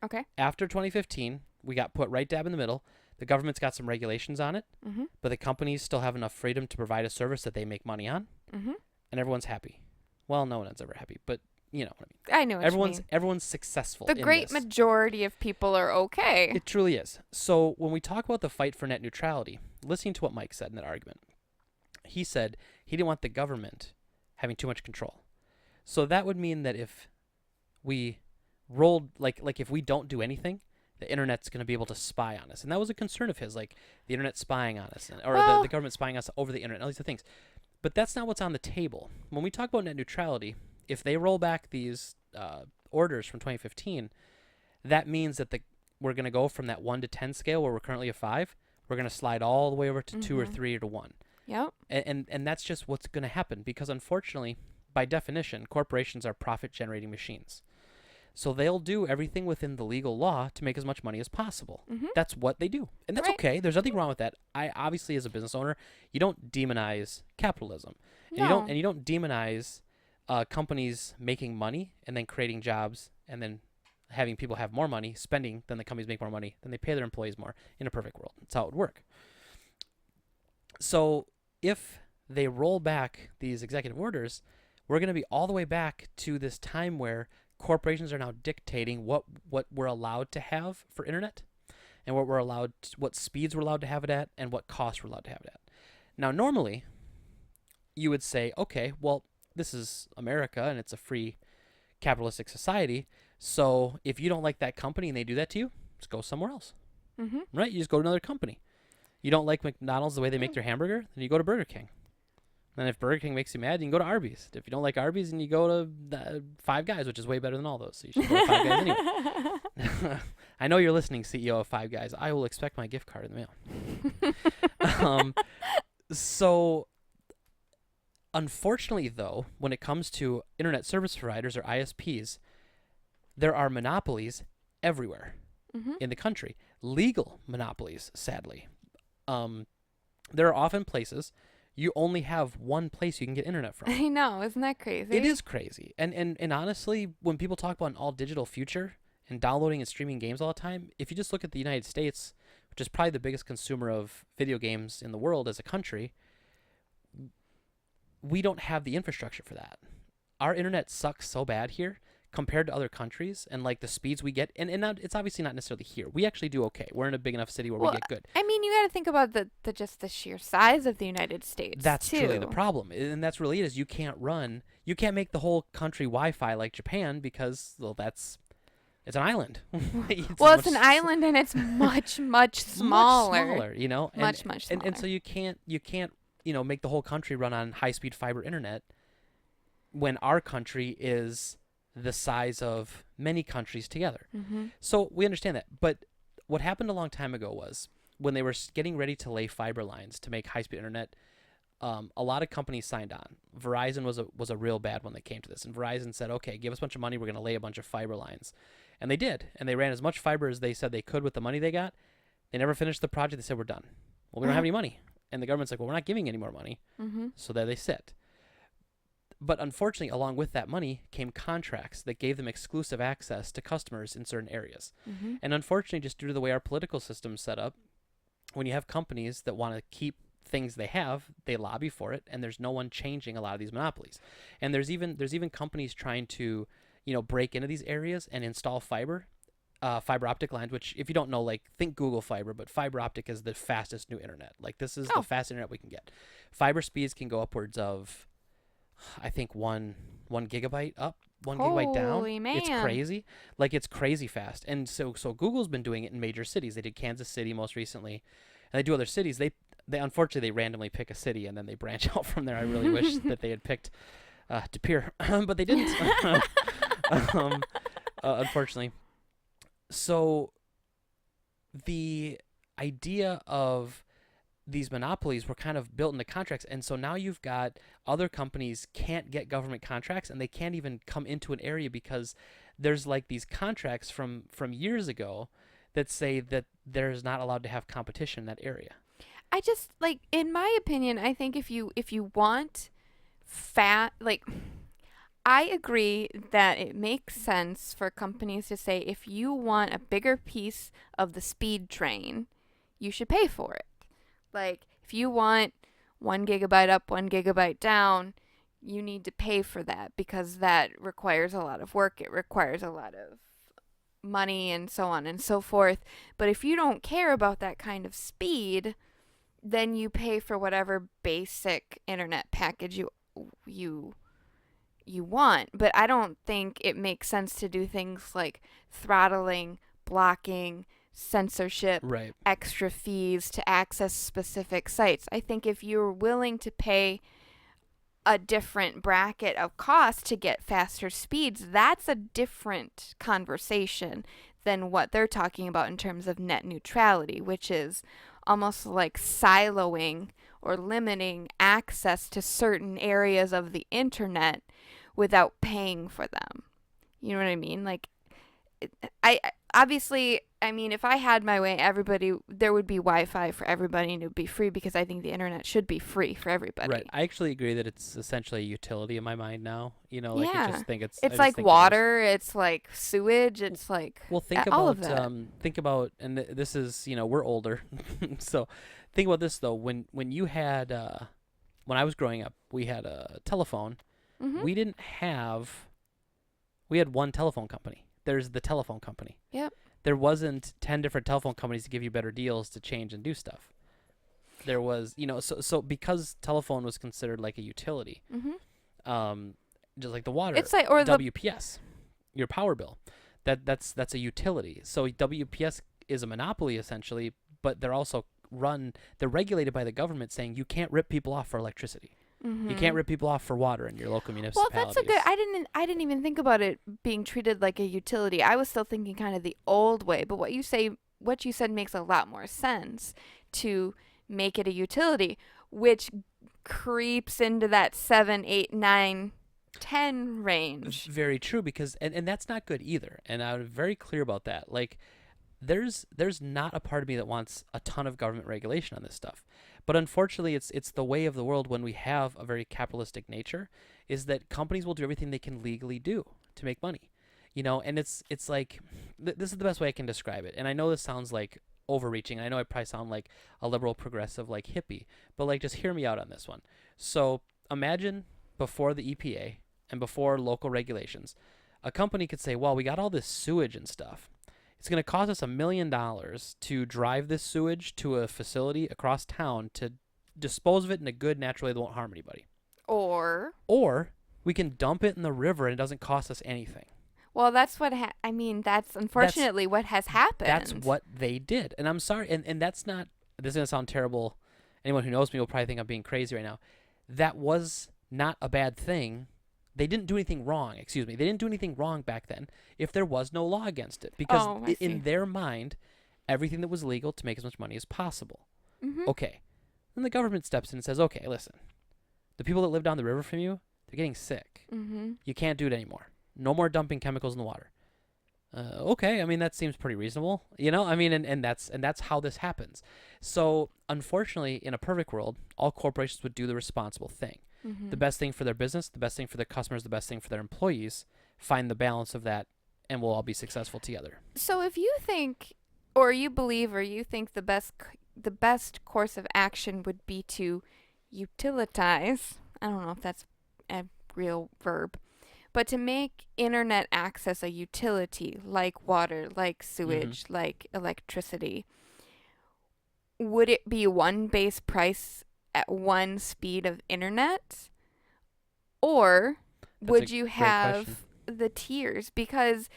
Okay. After 2015, we got put right dab in the middle. The government's got some regulations on it, Mm-hmm. but the companies still have enough freedom to provide a service that they make money on, Mm-hmm. and everyone's happy. Well, no one's ever happy, but you know what I mean. I know what you mean. Everyone's successful. The in great this. majority of people are okay. It truly is. So when we talk about the fight for net neutrality, listening to what Mike said in that argument, he said he didn't want the government having too much control. So that would mean that if we rolled like if we don't do anything, the internet's going to be able to spy on us. And that was a concern of his, like the internet spying on us, or Well, the government spying us over the internet, all these things. But that's not what's on the table. When we talk about net neutrality, if they roll back these orders from 2015, that means that we're going to go from that 1 to 10 scale where we're currently a 5, we're going to slide all the way over to 2 or Mhm. 3 or to 1. Yep. And that's just what's going to happen because unfortunately, by definition, corporations are profit-generating machines. So they'll do everything within the legal law to make as much money as possible. Mhm. That's what they do. And that's Right. okay. There's nothing wrong with that. I obviously, as a business owner, you don't demonize capitalism. And No. you don't demonize companies making money and then creating jobs and then having people have more money, spending, then the companies make more money, then they pay their employees more. In a perfect world, that's how it would work. So if they roll back these executive orders, we're going to be all the way back to this time where corporations are now dictating what we're allowed to have for internet and what speeds we're allowed to have it at and what costs we're allowed to have it at. Now, normally, you would say, okay, well, this is America and it's a free capitalistic society. So if you don't like that company and they do that to you, just go somewhere else, Mhm. right? You just go to another company. You don't like McDonald's the way they make their hamburger, then you go to Burger King. And if Burger King makes you mad, you can go to Arby's. If you don't like Arby's, then you go to Five Guys, which is way better than all those. So you should go to Five Guys anyway. I know you're listening, CEO of Five Guys. I will expect my gift card in the mail. So, unfortunately, though, when it comes to internet service providers or ISPs, there are monopolies everywhere Mhm. in the country. Legal monopolies, sadly. There are often places you only have one place you can get internet from. I know, isn't that crazy? It is crazy. And honestly, when people talk about an all digital future and downloading and streaming games all the time, if you just look at the United States, which is probably the biggest consumer of video games in the world as a country, we don't have the infrastructure for that. Our internet sucks so bad here compared to other countries and like the speeds we get. And not, it's obviously not necessarily here. We actually do okay. We're in a big enough city where we get good. I mean, you got to think about the just the sheer size of the United States. That's too. truly the problem. And that's really it is you can't make the whole country Wi-Fi like Japan because, well, it's an island. It's an island and it's much, much smaller. Much smaller, you know? Much smaller. And so you can't, make the whole country run on high-speed fiber internet when our country is the size of many countries together. Mm-hmm. So we understand that. But what happened a long time ago was when they were getting ready to lay fiber lines to make high-speed internet, a lot of companies signed on. Verizon was a real bad one that came to this. And Verizon said, okay, give us a bunch of money. We're going to lay a bunch of fiber lines. And they did. And they ran as much fiber as they said they could with the money they got. They never finished the project. They said, we're done. Well, we don't have any money. And the government's like, well, we're not giving any more money. Mm-hmm. So there they sit. But unfortunately, along with that money came contracts that gave them exclusive access to customers in certain areas. Mm-hmm. And unfortunately, just due to the way our political system's set up, when you have companies that want to keep things they have, they lobby for it, and there's no one changing a lot of these monopolies. And there's even companies trying to, break into these areas and install fiber optic lines, which, if you don't know, like, think Google Fiber, but fiber optic is the fastest new internet. Like, this is the fastest internet we can get. Fiber speeds can go upwards of, I think, one gigabyte up, 1 gigabyte down. Holy man. It's crazy. Like, it's crazy fast. And so Google's been doing it in major cities. They did Kansas City most recently, and they do other cities. They unfortunately, they randomly pick a city and then they branch out from there. I really wish that they had picked De Pere, but they didn't. Unfortunately. So the idea of these monopolies were kind of built into contracts, and so now you've got other companies can't get government contracts, and they can't even come into an area because there's like these contracts from years ago that say that there's not allowed to have competition in that area. I just, like, in my opinion, I think if you want I agree that it makes sense for companies to say, if you want a bigger piece of the speed train, you should pay for it. Like, if you want 1 gigabyte up, 1 gigabyte down, you need to pay for that because that requires a lot of work. It requires a lot of money and so on and so forth. But if you don't care about that kind of speed, then you pay for whatever basic internet package you want. But I don't think it makes sense to do things like throttling, blocking, censorship, Right. extra fees to access specific sites. I think if you're willing to pay a different bracket of cost to get faster speeds, that's a different conversation than what they're talking about in terms of net neutrality, which is almost like siloing or limiting access to certain areas of the internet without paying for them. You know what I mean? Like, I obviously, I mean, if I had my way, there would be Wi-Fi for everybody and it would be free because I think the internet should be free for everybody. Right. I actually agree that it's essentially a utility in my mind now. Like, Yeah. I just think it's It's like water, it's like sewage, it's like Well, think all about of that. think about, and this is, we're older, so think about this though. When you had when I was growing up, we had a telephone. Mhm. We had one telephone company. There's the telephone company. Yep. There wasn't 10 different telephone companies to give you better deals to change and do stuff. There was, so because telephone was considered like a utility, Mhm. just like the water, It's like, or the WPS, your power bill, that's a utility. So WPS is a monopoly essentially, but they're also they're regulated by the government, saying you can't rip people off for electricity. You can't rip people off for water in your local Well, municipalities. that's a good. I didn't even think about it being treated like a utility. I was still thinking kind of the old way. But what you said makes a lot more sense to make it a utility, which creeps into that 7, 8, 9, 10 range. Very true, because and that's not good either. And I'm very clear about that. Like, there's not a part of me that wants a ton of government regulation on this stuff. But unfortunately, it's the way of the world when we have a very capitalistic nature, is that companies will do everything they can legally do to make money. And it's like, this is the best way I can describe it. And I know this sounds like overreaching. I know I probably sound like a liberal progressive, like hippie, but like, just hear me out on this one. So imagine before the EPA and before local regulations, a company could say, well, we got all this sewage and stuff. It's going to cost us $1 million to drive this sewage to a facility across town to dispose of it in a good, natural way that won't harm anybody. Or we can dump it in the river and it doesn't cost us anything. Well, that's what that's unfortunately what has happened. That's what they did. And I'm sorry, and that's not, this is going to sound terrible. Anyone who knows me will probably think I'm being crazy right now. That was not a bad thing. They didn't do anything wrong. Excuse me. They didn't do anything wrong back then if there was no law against it. Because in their mind, everything that was legal to make as much money as possible. Mm-hmm. Okay. Then the government steps in and says, okay, listen. The people that live down the river from you, they're getting sick. Mm-hmm. You can't do it anymore. No more dumping chemicals in the water. Okay. I mean, that seems pretty reasonable. I mean, and that's how this happens. So, unfortunately, in a perfect world, all corporations would do the responsible thing. Mm-hmm. The best thing for their business, the best thing for their customers, the best thing for their employees. Find the balance of that, and we'll all be successful together. So if you think, or you believe, or you think the best course of action would be to utilitize, I don't know if that's a real verb, but to make internet access a utility like water, like sewage, like electricity, would it be one base price at one speed of internet? Or would you have the tiers? Because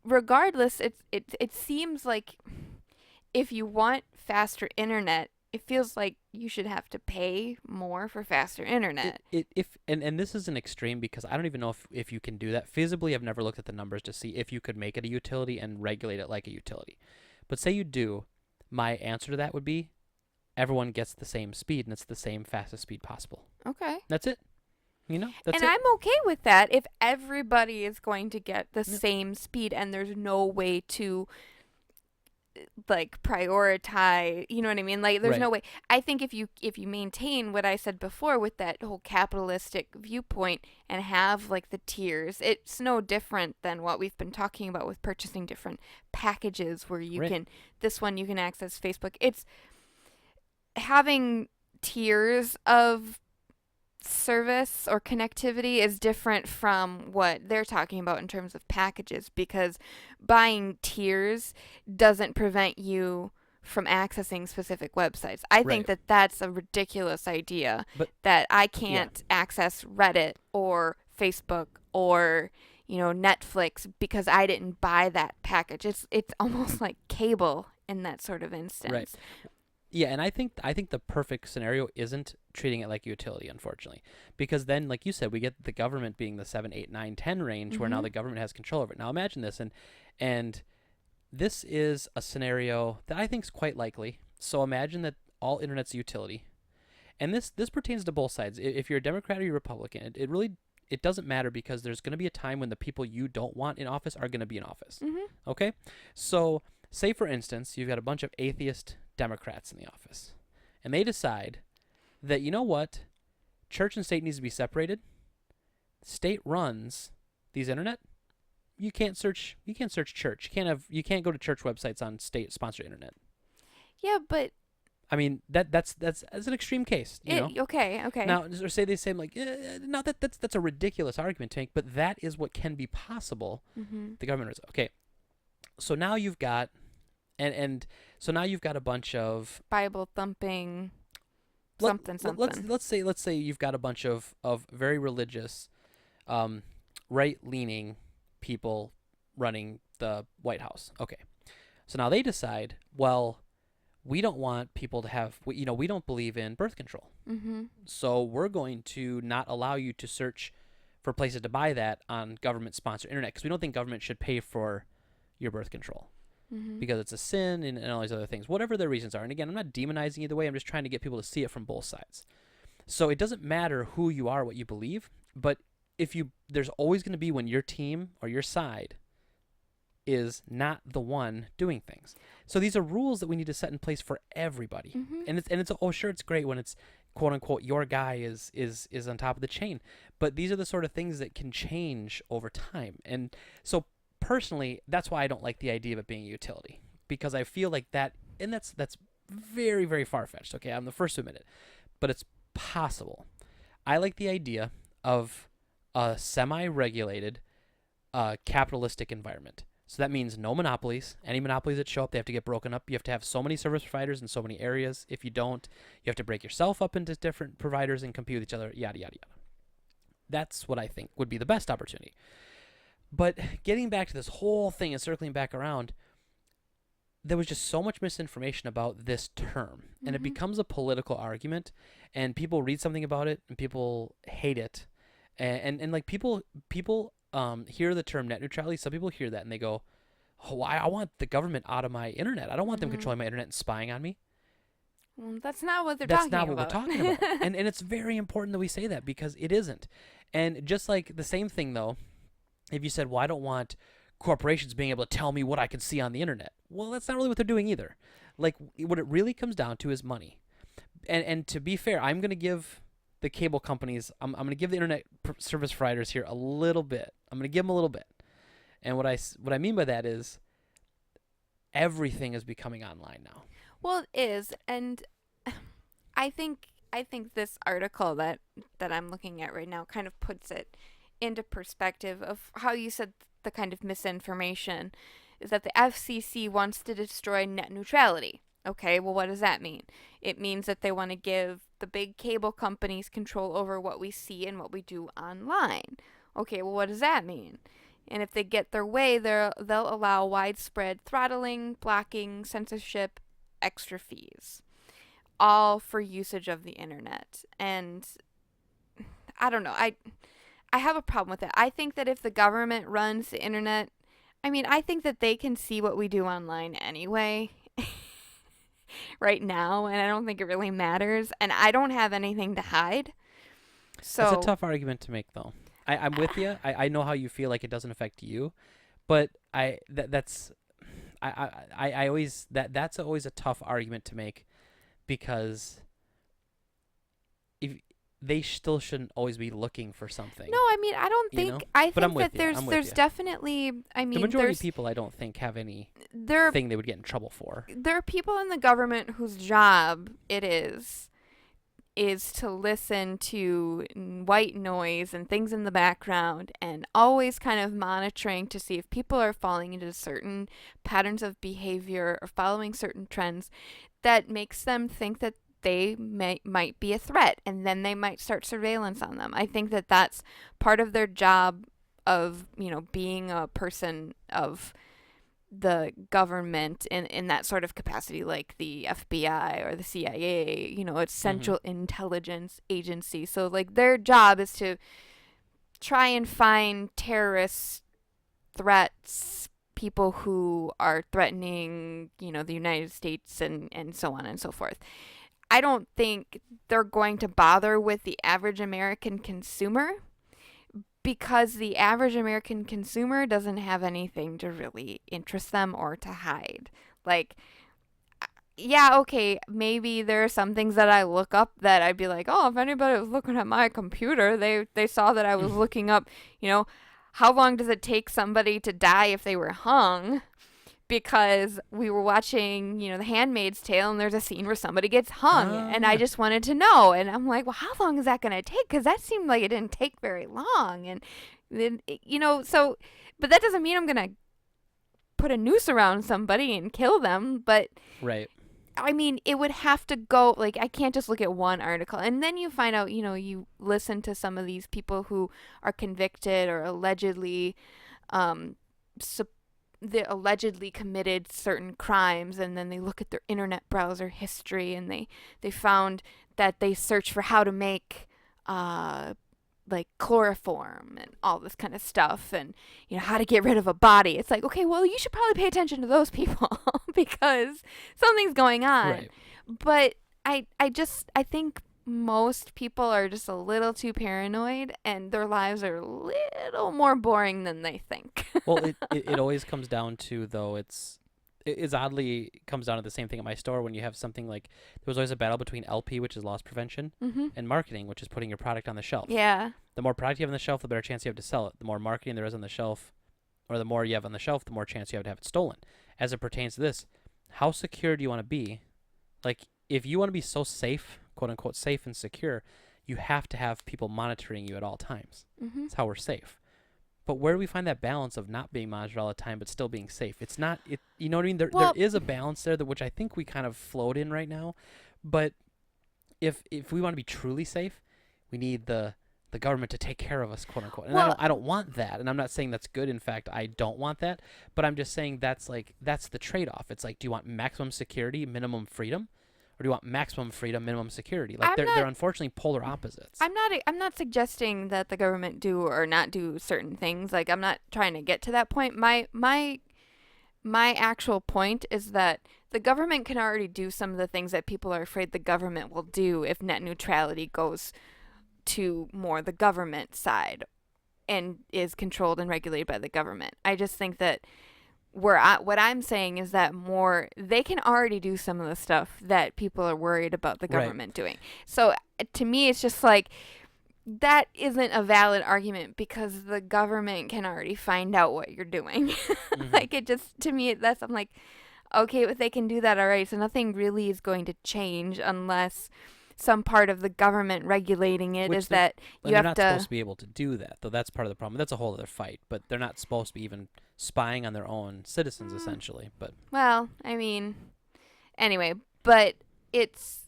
regardless, it seems like if you want faster internet, it feels like you should have to pay more for faster internet. And this is an extreme because I don't even know if you can do that. Feasibly, I've never looked at the numbers to see if you could make it a utility and regulate it like a utility. But say you do, my answer to that would be everyone gets the same speed and it's the same fastest speed possible. Okay. That's it. That's it. I'm okay with that if everybody is going to get the same speed and there's no way to like prioritize, you know what I mean? Like there's no way. I think if you maintain what I said before with that whole capitalistic viewpoint and have like the tiers, it's no different than what we've been talking about with purchasing different packages where you can, this one you can access Facebook. It's having tiers of service or connectivity is different from what they're talking about in terms of packages, because buying tiers doesn't prevent you from accessing specific websites. I think that that's a ridiculous idea, that I can't access Reddit or Facebook or Netflix because I didn't buy that package. It's almost like cable in that sort of instance. Right. Yeah, and I think the perfect scenario isn't treating it like a utility, unfortunately, because then, like you said, we get the government being the 7, 8, 9, 10 range, where now the government has control over it. Now imagine this, and this is a scenario that I think is quite likely. So imagine that all internet's a utility, and this pertains to both sides. If you're a Democrat or you're a Republican, it doesn't matter, because there's going to be a time when the people you don't want in office are going to be in office. Okay, so say for instance you've got a bunch of atheist Democrats in the office, and they decide that, you know what, church and state needs to be separated. State runs these internet. You can't search church. You can't go to church websites on state sponsored internet. Yeah, but I mean that's an extreme case. Okay. Now, or say they say like, no, that's a ridiculous argument to make, but that is what can be possible. The government is okay. So now you've got. So now you've got a bunch of Bible thumping something. Let's say you've got a bunch of very religious, right-leaning people running the White House. Okay, so now they decide, well, we don't want people to have, we don't believe in birth control. So we're going to not allow you to search for places to buy that on government-sponsored internet, because we don't think government should pay for your birth control. Because it's a sin and all these other things, whatever their reasons are. And again, I'm not demonizing either way. I'm just trying to get people to see it from both sides. So it doesn't matter who you are, what you believe, but there's always going to be when your team or your side is not the one doing things. So these are rules that we need to set in place for everybody. And it's great when it's quote unquote your guy is on top of the chain, but these are the sort of things that can change over time. And so personally, that's why I don't like the idea of it being a utility, because I feel like that, and that's very, very far-fetched. Okay, I'm the first to admit it, but it's possible. I like the idea of a semi-regulated, capitalistic environment. So that means no monopolies. Any monopolies that show up, they have to get broken up. You have to have so many service providers in so many areas. If you don't, you have to break yourself up into different providers and compete with each other, yada, yada, yada. That's what I think would be the best opportunity. But getting back to this whole thing and circling back around, there was just so much misinformation about this term, and it becomes a political argument, and people read something about it and people hate it, and like people hear the term net neutrality. Some people hear that and they go, "Oh, I want the government out of my internet. I don't want them controlling my internet and spying on me." Well, that's not what That's not what we're talking about. And it's very important that we say that, because it isn't. And just like the same thing though, if you said, well, I don't want corporations being able to tell me what I can see on the internet. Well, that's not really what they're doing either. Like, what it really comes down to is money. And to be fair, I'm going to give the cable companies, I'm going to give the internet service providers here a little bit. I'm going to give them a little bit. And what I mean by that is everything is becoming online now. Well, it is, and I think this article that I'm looking at right now kind of puts it into perspective of how you said the kind of misinformation is that the FCC wants to destroy net neutrality. Okay, well, what does that mean? It means that they want to give the big cable companies control over what we see and what we do online. Okay, well, what does that mean? And if they get their way, they'll allow widespread throttling, blocking, censorship, extra fees, all for usage of the internet. And I don't know. I have a problem with it. I think that if the government runs the internet, I mean, I think that they can see what we do online anyway. Right now, and I don't think it really matters, and I don't have anything to hide. So It's a tough argument to make, though. I'm with you. I know how you feel like it doesn't affect you, but that's always a tough argument to make, because if they still shouldn't always be looking for something. No, I mean, I don't think. You know? I But I'm think with that you. I'm with there's you. definitely. I mean, The majority there's of people, I don't think, have any there thing they would get in trouble for. there are people in the government whose job it is to listen to white noise and things in the background and always kind of monitoring to see if people are falling into certain patterns of behavior or following certain trends that makes them think that they might be a threat, and then they might start surveillance on them. I think that that's part of their job of, being a person of the government in that sort of capacity, like the FBI or the CIA, it's Central Intelligence Agency. So like their job is to try and find terrorist threats, people who are threatening, the United States and so on and so forth. I don't think they're going to bother with the average American consumer, because the average American consumer doesn't have anything to really interest them or to hide. Like, yeah, okay, maybe there are some things that I look up that I'd be like, oh, if anybody was looking at my computer, they saw that I was looking up, how long does it take somebody to die if they were hung? Because we were watching, The Handmaid's Tale, and there's a scene where somebody gets hung, and I just wanted to know. And I'm like, well, how long is that going to take? Because that seemed like it didn't take very long. And then, but that doesn't mean I'm going to put a noose around somebody and kill them. But Right. I mean, it would have to go, like, I can't just look at one article. And then you find out, you listen to some of these people who are convicted or allegedly they allegedly committed certain crimes, and then they look at their internet browser history, and they found that they searched for how to make like chloroform and all this kind of stuff, and how to get rid of a body. It's like, okay, well, you should probably pay attention to those people because something's going on. Right. But I think most people are just a little too paranoid, and their lives are a little more boring than they think. Well, it always comes down to, though, it oddly comes down to the same thing at my store. When you have something like, there was always a battle between LP, which is loss prevention, and marketing, which is putting your product on the shelf. Yeah. The more product you have on the shelf, the better chance you have to sell it. The more marketing there is on the shelf, or the more you have on the shelf, the more chance you have to have it stolen. As it pertains to this, how secure do you want to be? Like, if you want to be so safe, quote unquote safe and secure, you have to have people monitoring you at all times. That's how we're safe. But where do we find that balance of not being monitored all the time but still being safe? It's not, you know what I mean? There is a balance there, which I think we kind of float in right now. But if we want to be truly safe, we need the government to take care of us, quote unquote. And I don't want that. And I'm not saying that's good. In fact, I don't want that. But I'm just saying that's the trade-off. It's like, do you want maximum security, minimum freedom? Or do you want maximum freedom, minimum security? Like, they're unfortunately polar opposites. I'm not suggesting that the government do or not do certain things. Like, I'm not trying to get to that point. My actual point is that the government can already do some of the things that people are afraid the government will do if net neutrality goes to more the government side and is controlled and regulated by the government. I just think that what I'm saying is that they can already do some of the stuff that people are worried about the government doing. So to me, it's just like that isn't a valid argument because the government can already find out what you're doing. Hmm. Like it just to me that's I'm like, okay, but they can do that already, so nothing really is going to change unless some part of the government regulating it Which is that you they're have not supposed to. to be able to do that, though. That's part of the problem. That's a whole other fight. But they're not supposed to be even spying on their own citizens, Mm, essentially. But well, I mean, anyway, but it's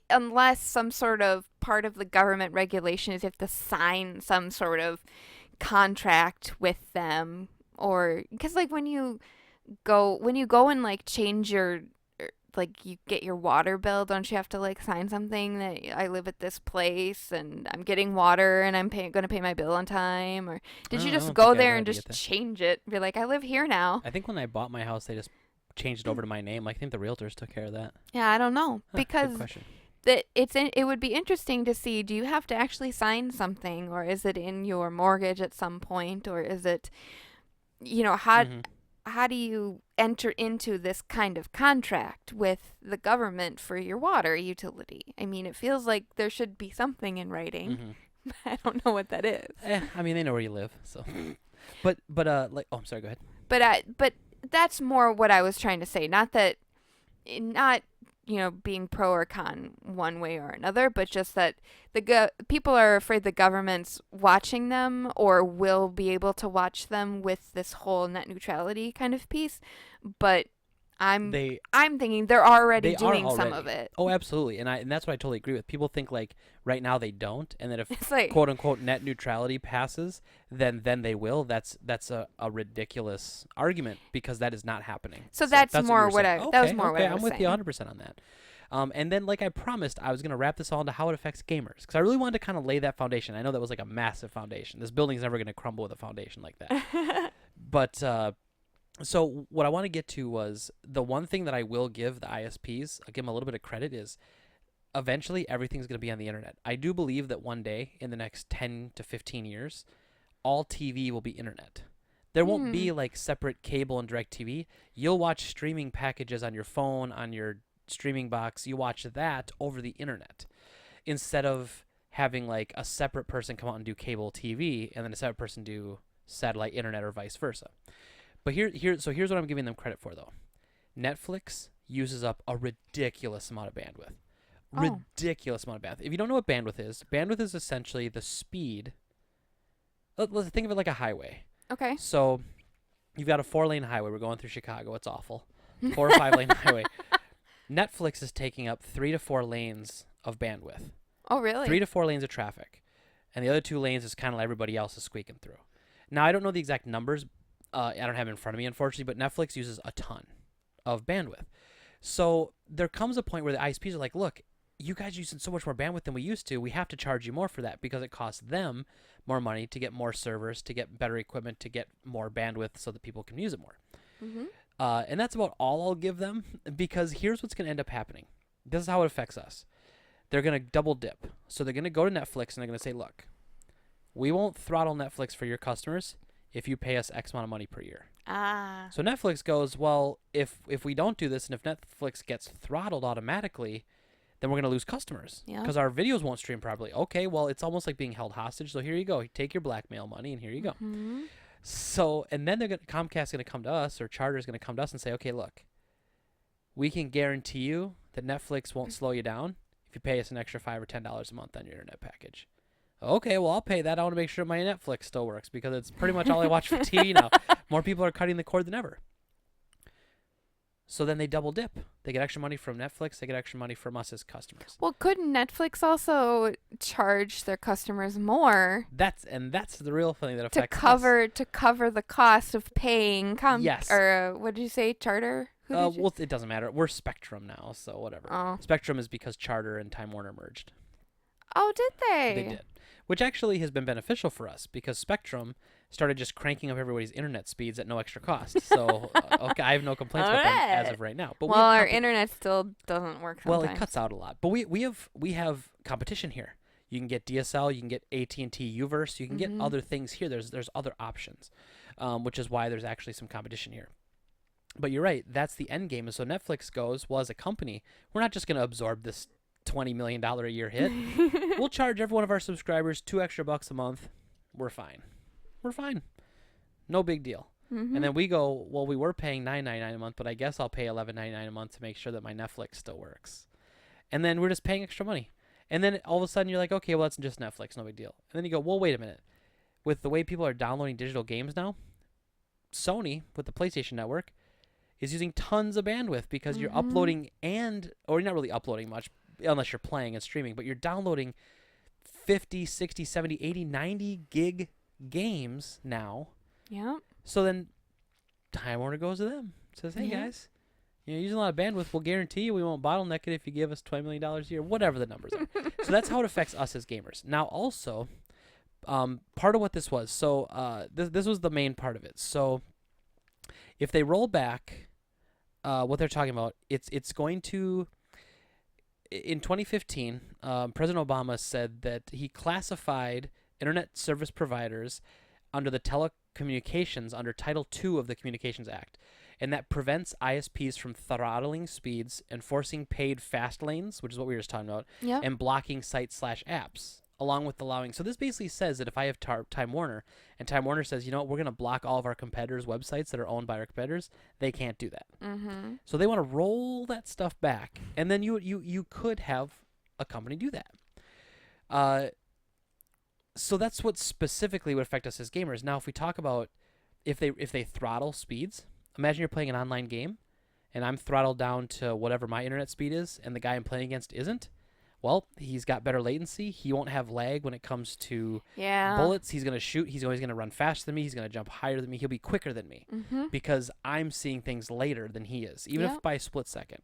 unless some sort of part of the government regulation is you have to sign some sort of contract with them, or because like when you go and like change your like you get your water bill, don't you have to like sign something that I live at this place and I'm getting water and I'm going to pay my bill on time? Or did you I just don't think go I ever there and had to get just that. change it, be like, I live here now? I think when I bought my house, they just changed it over to my name. I think the realtors took care of that. Yeah, I don't know, Huh, good because question. it would be interesting to see, do you have to actually sign something, or is it in your mortgage at some point, or is it, how Hmm. do you enter into this kind of contract with the government for your water utility? I mean, it feels like there should be something in writing. Hmm. I don't know what that is. I mean, they know where you live, so. Like, oh, I'm sorry. Go ahead. But that's more what I was trying to say. Not that, not being pro or con one way or another, but just that people are afraid the government's watching them or will be able to watch them with this whole net neutrality kind of piece. But I'm They I'm thinking they're already They are doing some of already. it. Oh, absolutely, and that's what I totally agree with. People think like right now they don't, and that if It's like, quote unquote net neutrality passes, then they will. That's a ridiculous argument because that is not happening. so So that's that's what you more were what saying. I that was Okay, more what okay, I I'm was with you saying. 100% on that. And then like I promised, I was gonna wrap this all into how it affects gamers because I really wanted to kind of lay that foundation. I know that was like a massive foundation. This building's never gonna crumble with a foundation like that. But so what I want to get to was the one thing that I will give the ISPs, I'll give them a little bit of credit, is eventually everything's going to be on the internet. I do believe that one day in the next 10 to 15 years, all TV will be internet. There won't Hmm. be like separate cable and direct TV. You'll watch streaming packages on your phone, on your streaming box. You watch that over the internet instead of having like a separate person come out and do cable TV and then a separate person do satellite internet or vice versa. But here's what I'm giving them credit for though. Netflix uses up a ridiculous amount of bandwidth. Oh, Ridiculous amount of bandwidth. If you don't know what bandwidth is essentially the speed. Let's think of it like a highway. okay. So you've got a 4-lane highway. We're going through Chicago. It's awful. 4 or 5 lane highway. Netflix is taking up 3 to 4 lanes of bandwidth. Oh, really? 3 to 4 lanes of traffic, and the other 2 lanes is kind of like everybody else is squeaking through. Now I don't know the exact numbers. I don't have it in front of me, unfortunately, but Netflix uses a ton of bandwidth. So there comes a point where the ISPs are like, look, you guys are using so much more bandwidth than we used to. We have to charge you more for that because it costs them more money to get more servers, to get better equipment, to get more bandwidth so that people can use it more. Mm-hmm. And that's about all I'll give them because here's what's going to end up happening. This is how it affects us. They're going to double dip. So they're going to go to Netflix and they're going to say, look, we won't throttle Netflix for your customers if you pay us X amount of money per year. Ah. So Netflix goes, well, if we don't do this and if Netflix gets throttled automatically, then we're going to lose customers Yeah. because our videos won't stream properly. Okay, well, it's almost like being held hostage. So here you go. Take your blackmail money and here you go. Mm-hmm. So, and then Comcast's going to come to us or Charter's going to come to us and say, okay, look, we can guarantee you that Netflix won't slow you down if you pay us an extra $5 or $10 a month on your internet package. Okay, well, I'll pay that. I want to make sure my Netflix still works because it's pretty much all I watch for TV now. More people are cutting the cord than ever. So then they double dip. They get extra money from Netflix. They get extra money from us as customers. Well, couldn't Netflix also charge their customers more That's the real thing that to affects cover the cost of paying Yes. or what did you say, Charter? Who did you? Well, it doesn't matter. We're Spectrum now, so whatever. Oh. Spectrum is because Charter and Time Warner merged. Oh, did they? They did. Which actually has been beneficial for us because Spectrum started just cranking up everybody's internet speeds at no extra cost. So, okay, I have no complaints about them as of right now. But well, our internet still doesn't work sometimes. Well, it cuts out a lot. But we have competition here. You can get DSL, you can get AT&T Uverse, you can get other things here. There's other options, which is why there's actually some competition here. But you're right. That's the end game. And so Netflix goes, well, as a company, we're not just going to absorb this $20 million a year hit. We'll charge every one of our subscribers $2 extra a month. We're fine. We're fine. No big deal. Mm-hmm. And then we go, well, we were paying $9.99 a month, but I guess I'll pay $11.99 a month to make sure that my Netflix still works. And then we're just paying extra money. And then all of a sudden you're like, okay, well, that's just Netflix, no big deal. And then you go, well, wait a minute. With the way people are downloading digital games now, Sony, with the PlayStation Network, is using tons of bandwidth because you're uploading or you're not really uploading much unless you're playing and streaming, but you're downloading 50, 60, 70, 80, 90 gig games now. Yeah. So then Time Warner goes to them. Says, hey, guys, you're using a lot of bandwidth. We'll guarantee you we won't bottleneck it if you give us $20 million a year, whatever the numbers are. So that's how it affects us as gamers. Now, also, part of what this was, so this was the main part of it. So if they roll back what they're talking about, it's going to, in 2015, President Obama said that he classified internet service providers under the telecommunications under Title II of the Communications Act, and that prevents ISPs from throttling speeds, enforcing paid fast lanes, which is what we were just talking about, and blocking sites/apps, along with allowing. So this basically says that if I have Time Warner, and Time Warner says, you know what, we're going to block all of our competitors' websites that are owned by our competitors, they can't do that. Mm-hmm. So they want to roll that stuff back, and then you could have a company do that. So that's what specifically would affect us as gamers. Now, if we talk about if they throttle speeds, imagine you're playing an online game, and I'm throttled down to whatever my internet speed is, and the guy I'm playing against isn't. Well, he's got better latency. He won't have lag when it comes to bullets. He's going to shoot. He's always going to run faster than me. He's going to jump higher than me. He'll be quicker than me because I'm seeing things later than he is, even if by a split second.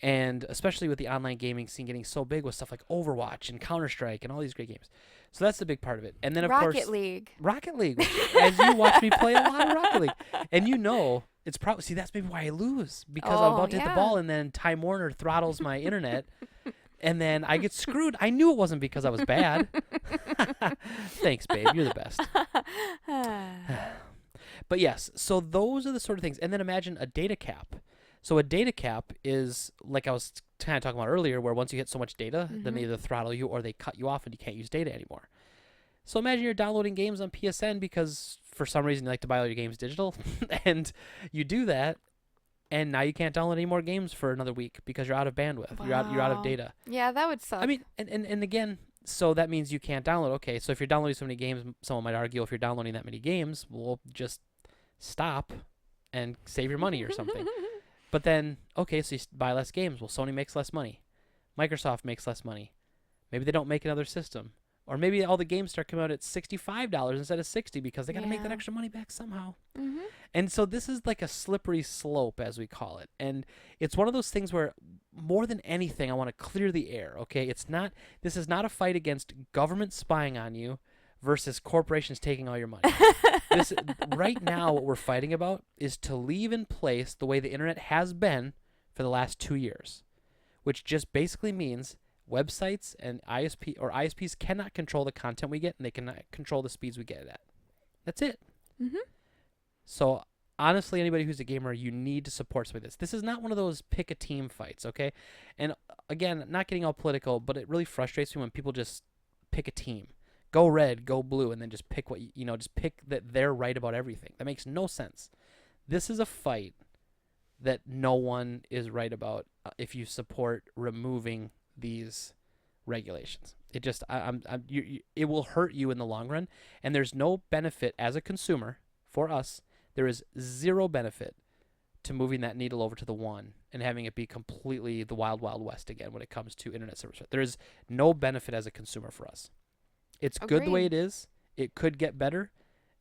And especially with the online gaming scene getting so big with stuff like Overwatch and Counter-Strike and all these great games. So that's the big part of it. And then, of course, Rocket League. As you watch me play a lot of Rocket League. And you know, it's probably, see, that's maybe why I lose. Because I'm about to hit the ball, and then Time Warner throttles my internet. And then I get screwed. I knew it wasn't because I was bad. Thanks, babe. You're the best. But yes, so those are the sort of things. And then imagine a data cap. So a data cap is, like I was kind of talking about earlier, where once you hit so much data, then they either throttle you or they cut you off and you can't use data anymore. So imagine you're downloading games on PSN because for some reason you like to buy all your games digital, and you do that, and now you can't download any more games for another week because you're out of bandwidth. Wow. You're out of data. Yeah, that would suck. I mean, and again, so that means you can't download. Okay, so if you're downloading so many games, someone might argue, if you're downloading that many games, we'll just stop and save your money or something. But then, okay, so you buy less games. Well, Sony makes less money. Microsoft makes less money. Maybe they don't make another system. Or maybe all the games start coming out at $65 instead of $60 because they got to make that extra money back somehow. And so this is like a slippery slope, as we call it. And it's one of those things where, more than anything, I want to clear the air, okay? This is not a fight against government spying on you versus corporations taking all your money. Right now, what we're fighting about is to leave in place the way the internet has been for the last 2 years, which just basically means websites and ISPs cannot control the content we get, and they cannot control the speeds we get it at. That's it. So honestly, anybody who's a gamer, you need to support some of this. This is not one of those pick a team fights, okay? And again, not getting all political, but it really frustrates me when people just pick a team. Go red, go blue, and then just pick just pick that they're right about everything. That makes no sense. This is a fight that no one is right about if you support removing these regulations. It just, it will hurt you in the long run, and there's no benefit as a consumer for us. There is zero benefit to moving that needle over to the one and having it be completely the wild, wild west again when it comes to internet service. There is no benefit as a consumer for us. It's good the way it is. It could get better.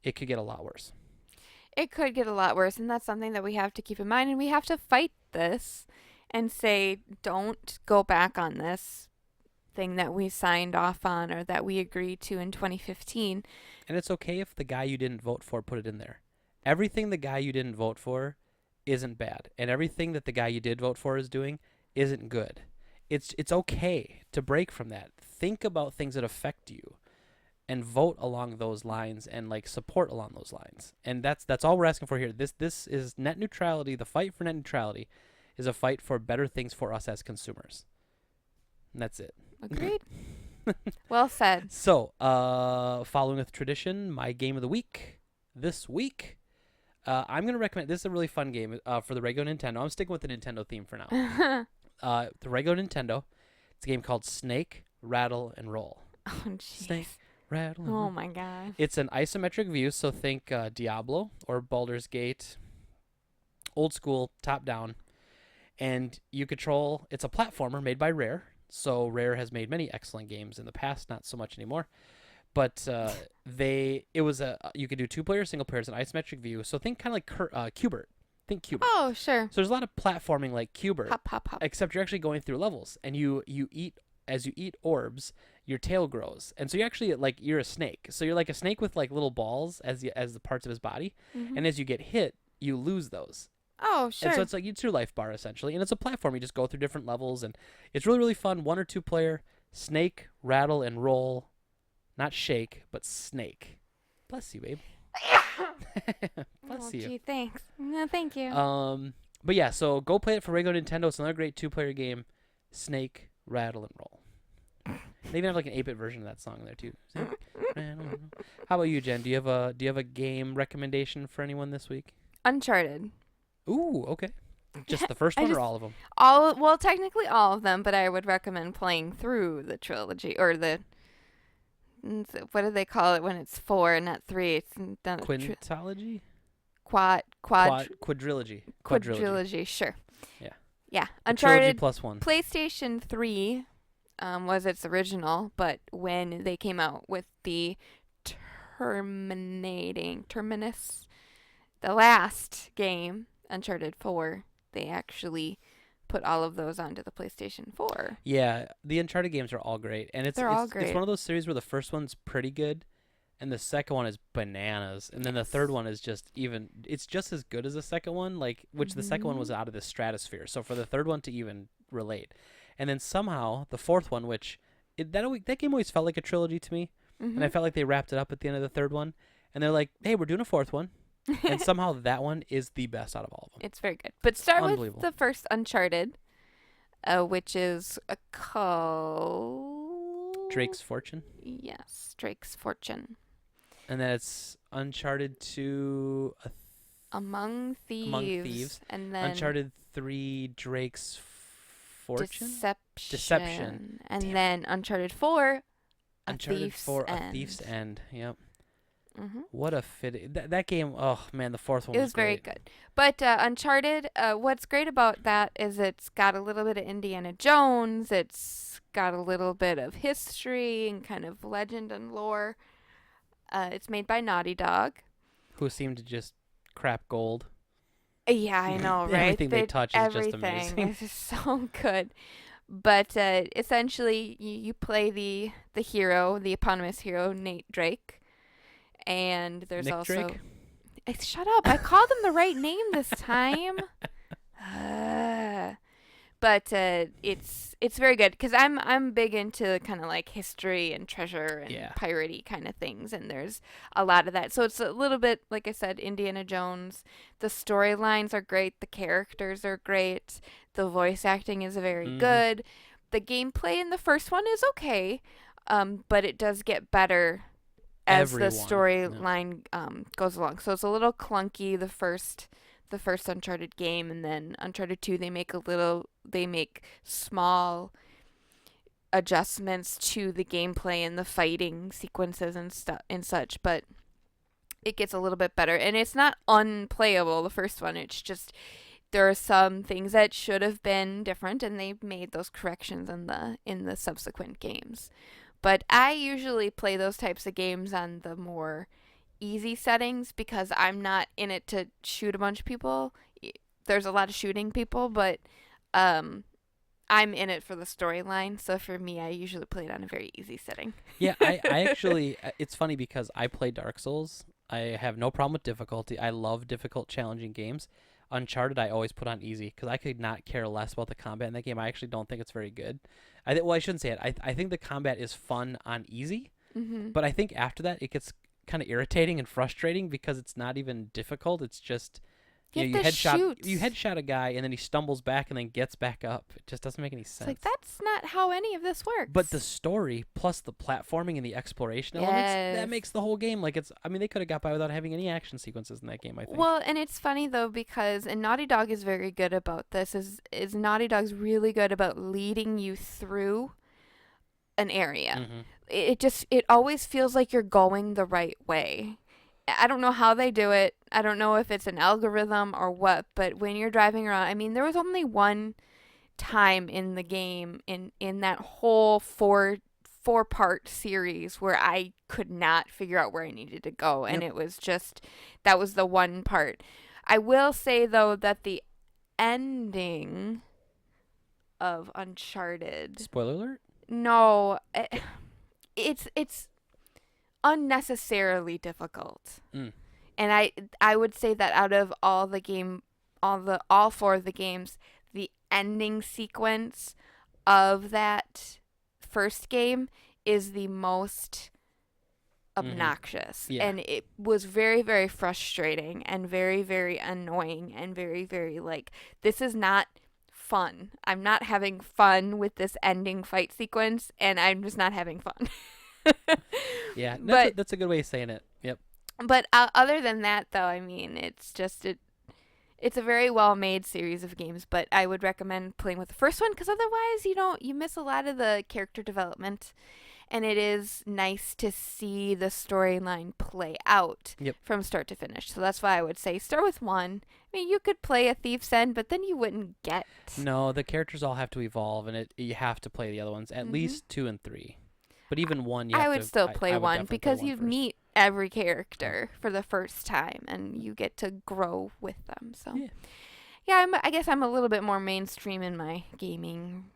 It could get a lot worse. It could get a lot worse, and that's something that we have to keep in mind, and we have to fight this and say, don't go back on this thing that we signed off on or that we agreed to in 2015. And it's okay if the guy you didn't vote for put it in there. Everything the guy you didn't vote for isn't bad, and everything that the guy you did vote for is doing isn't good. It's okay to break from that. Think about things that affect you and vote along those lines and support along those lines. And that's all we're asking for here. This is net neutrality. The fight for net neutrality is a fight for better things for us as consumers. And that's it. Agreed. Well said. So, following with tradition, my game of the week this week, I'm going to recommend, this is a really fun game for the regular Nintendo. I'm sticking with the Nintendo theme for now. The regular Nintendo, it's a game called Snake, Rattle, and Roll. Oh, jeez. Snake, Rattle, and Roll. Oh, my God. It's an isometric view, so think Diablo or Baldur's Gate, old school, top down. And you control, it's a platformer made by Rare. So Rare has made many excellent games in the past, not so much anymore. But you could do 2-player, single player, it's an isometric view. So think kind of like Qbert. Think Qbert. Oh, sure. So there's a lot of platforming like Qbert. Hop, hop, hop. Except you're actually going through levels, and you eat, as you eat orbs, your tail grows, and so you actually you're a snake. So you're like a snake with like little balls as the parts of his body, and as you get hit, you lose those. Oh, sure. And so it's like it's your life bar essentially, and it's a platform. You just go through different levels, and it's really really fun. 1 or 2 player, Snake, Rattle, and Roll, not shake, but snake. Bless you, babe. Bless you. Gee, thanks. No, thank you. But yeah, so go play it for regular Nintendo. It's another great 2-player game. Snake, Rattle, and Roll. They even have like an 8-bit version of that song in there too. Snake, Rattle, and Roll. How about you, Jen? Do you have a game recommendation for anyone this week? Uncharted. Ooh, okay. Just the first one or all of them? Well, technically all of them, but I would recommend playing through the trilogy or what do they call it when it's 4 and not 3? It's done Quintology? Quadrilogy. Quadrilogy. Sure. Yeah. Yeah. Uncharted +1. PlayStation 3 was its original, but when they came out with the Terminus, the last game, Uncharted 4, they actually put all of those onto the PlayStation 4. Yeah, the Uncharted games are all great, and it's one of those series where the first one's pretty good, and the second one is bananas, and then the third one is it's just as good as the second one, which the second one was out of the stratosphere. So for the third one to even relate, and then somehow the fourth one, that game always felt like a trilogy to me, and I felt like they wrapped it up at the end of the third one, and they're like, hey, we're doing a fourth one. And somehow that one is the best out of all of them. It's very good. But start with the first Uncharted, which is called Drake's Fortune. Yes, Drake's Fortune. And then it's Uncharted 2 Among Thieves. And then Uncharted 3 Drake's Fortune? Deception. And then Uncharted 4 A Thief's End. Yep. What a fit! That game. Oh man, the fourth one. It was very good. But Uncharted, what's great about that is it's got a little bit of Indiana Jones. It's got a little bit of history and kind of legend and lore. It's made by Naughty Dog, who seem to just crap gold. Yeah, I know, right? Everything they touch is just amazing. It's just so good. But essentially, you play the hero, the eponymous hero, Nate Drake. And there's Nick also Drake? Shut up. I called him the right name this time. But it's very good because I'm big into kind of like history and treasure and piratey kind of things, and there's a lot of that. So it's a little bit, like I said, Indiana Jones. The storylines are great. The characters are great. The voice acting is very good. The gameplay in the first one is okay, but it does get better as the storyline goes along. So it's a little clunky the first Uncharted game, and then Uncharted 2 they make small adjustments to the gameplay and the fighting sequences and such, but it gets a little bit better. And it's not unplayable, the first one. It's just there are some things that should have been different, and they've made those corrections in the subsequent games. But I usually play those types of games on the more easy settings because I'm not in it to shoot a bunch of people. There's a lot of shooting people, but I'm in it for the storyline. So for me, I usually play it on a very easy setting. Yeah, I actually, it's funny because I play Dark Souls. I have no problem with difficulty. I love difficult, challenging games. Uncharted, I always put on easy because I could not care less about the combat in that game. I actually don't think it's very good. I shouldn't say it. I think the combat is fun on easy, but I think after that it gets kind of irritating and frustrating because it's not even difficult. It's just You you have to shoot. you headshot a guy and then he stumbles back and then gets back up. It just doesn't make any sense. It's like, that's not how any of this works. But the story plus the platforming and the exploration elements, that makes the whole game like it's. I mean, they could have got by without having any action sequences in that game, I think. Well, and it's funny though because and Naughty Dog is very good about this. Is Naughty Dog's really good about leading you through an area. It always feels like you're going the right way. I don't know how they do it. I don't know if it's an algorithm or what, but when you're driving around, I mean, there was only one time in the game in that whole four-part series where I could not figure out where I needed to go, and it was just that was the one part. I will say though that the ending of Uncharted. Spoiler alert? No, it's unnecessarily difficult. And I would say that out of all four of the games, the ending sequence of that first game is the most obnoxious. And it was very, very frustrating and very, very annoying and very, very like, this is not fun. I'm not having fun with this ending fight sequence, and I'm just not having fun. Yeah, but that's a good way of saying it. Yep. But other than that, though, I mean, it's just it's a very well made series of games. But I would recommend playing with the first one because otherwise, you miss a lot of the character development, and it is nice to see the storyline play out from start to finish. So that's why I would say start with one. I mean, you could play A Thief's End, but then you wouldn't get. No, the characters all have to evolve, and you have to play the other ones, at least 2 and 3. But even one, I would still play one because you meet every character for the first time, and you get to grow with them. So, I guess I'm a little bit more mainstream in my gaming.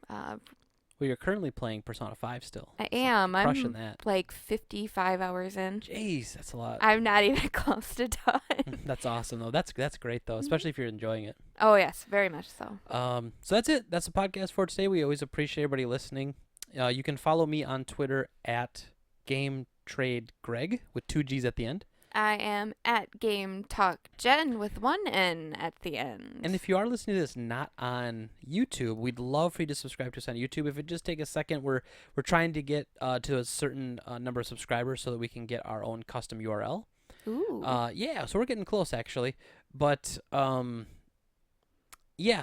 Well, you're currently playing Persona 5 still. I am. Crushing I'm that. like 55 hours in. Jeez, that's a lot. I'm not even close to done. That's awesome, though. That's great, though, especially if you're enjoying it. Oh, yes, very much so. So that's it. That's the podcast for today. We always appreciate everybody listening. You can follow me on Twitter at GameTradeGreg with 2 G's at the end. I am at Game Talk Jen with 1 N at the end. And if you are listening to this not on YouTube, we'd love for you to subscribe to us on YouTube. If it just take a second, we're trying to get to a certain number of subscribers so that we can get our own custom URL. Ooh. So we're getting close actually, but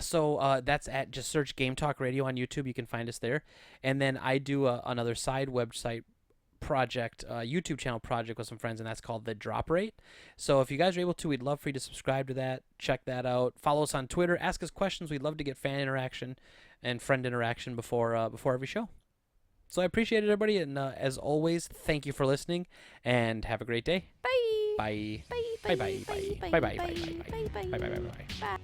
so that's at just search Game Talk Radio on YouTube. You can find us there. And then I do another side website project, YouTube channel project with some friends, and that's called The Drop Rate. So if you guys are able to, we'd love for you to subscribe to that. Check that out. Follow us on Twitter. Ask us questions. We'd love to get fan interaction and friend interaction before every show. So I appreciate it, everybody. And as always, thank you for listening, and have a great day. Bye. Bye. Bye. Bye. Bye. Bye. Bye. Bye. Bye. Bye. Bye. Bye. Bye. Bye. Bye. Bye. Bye.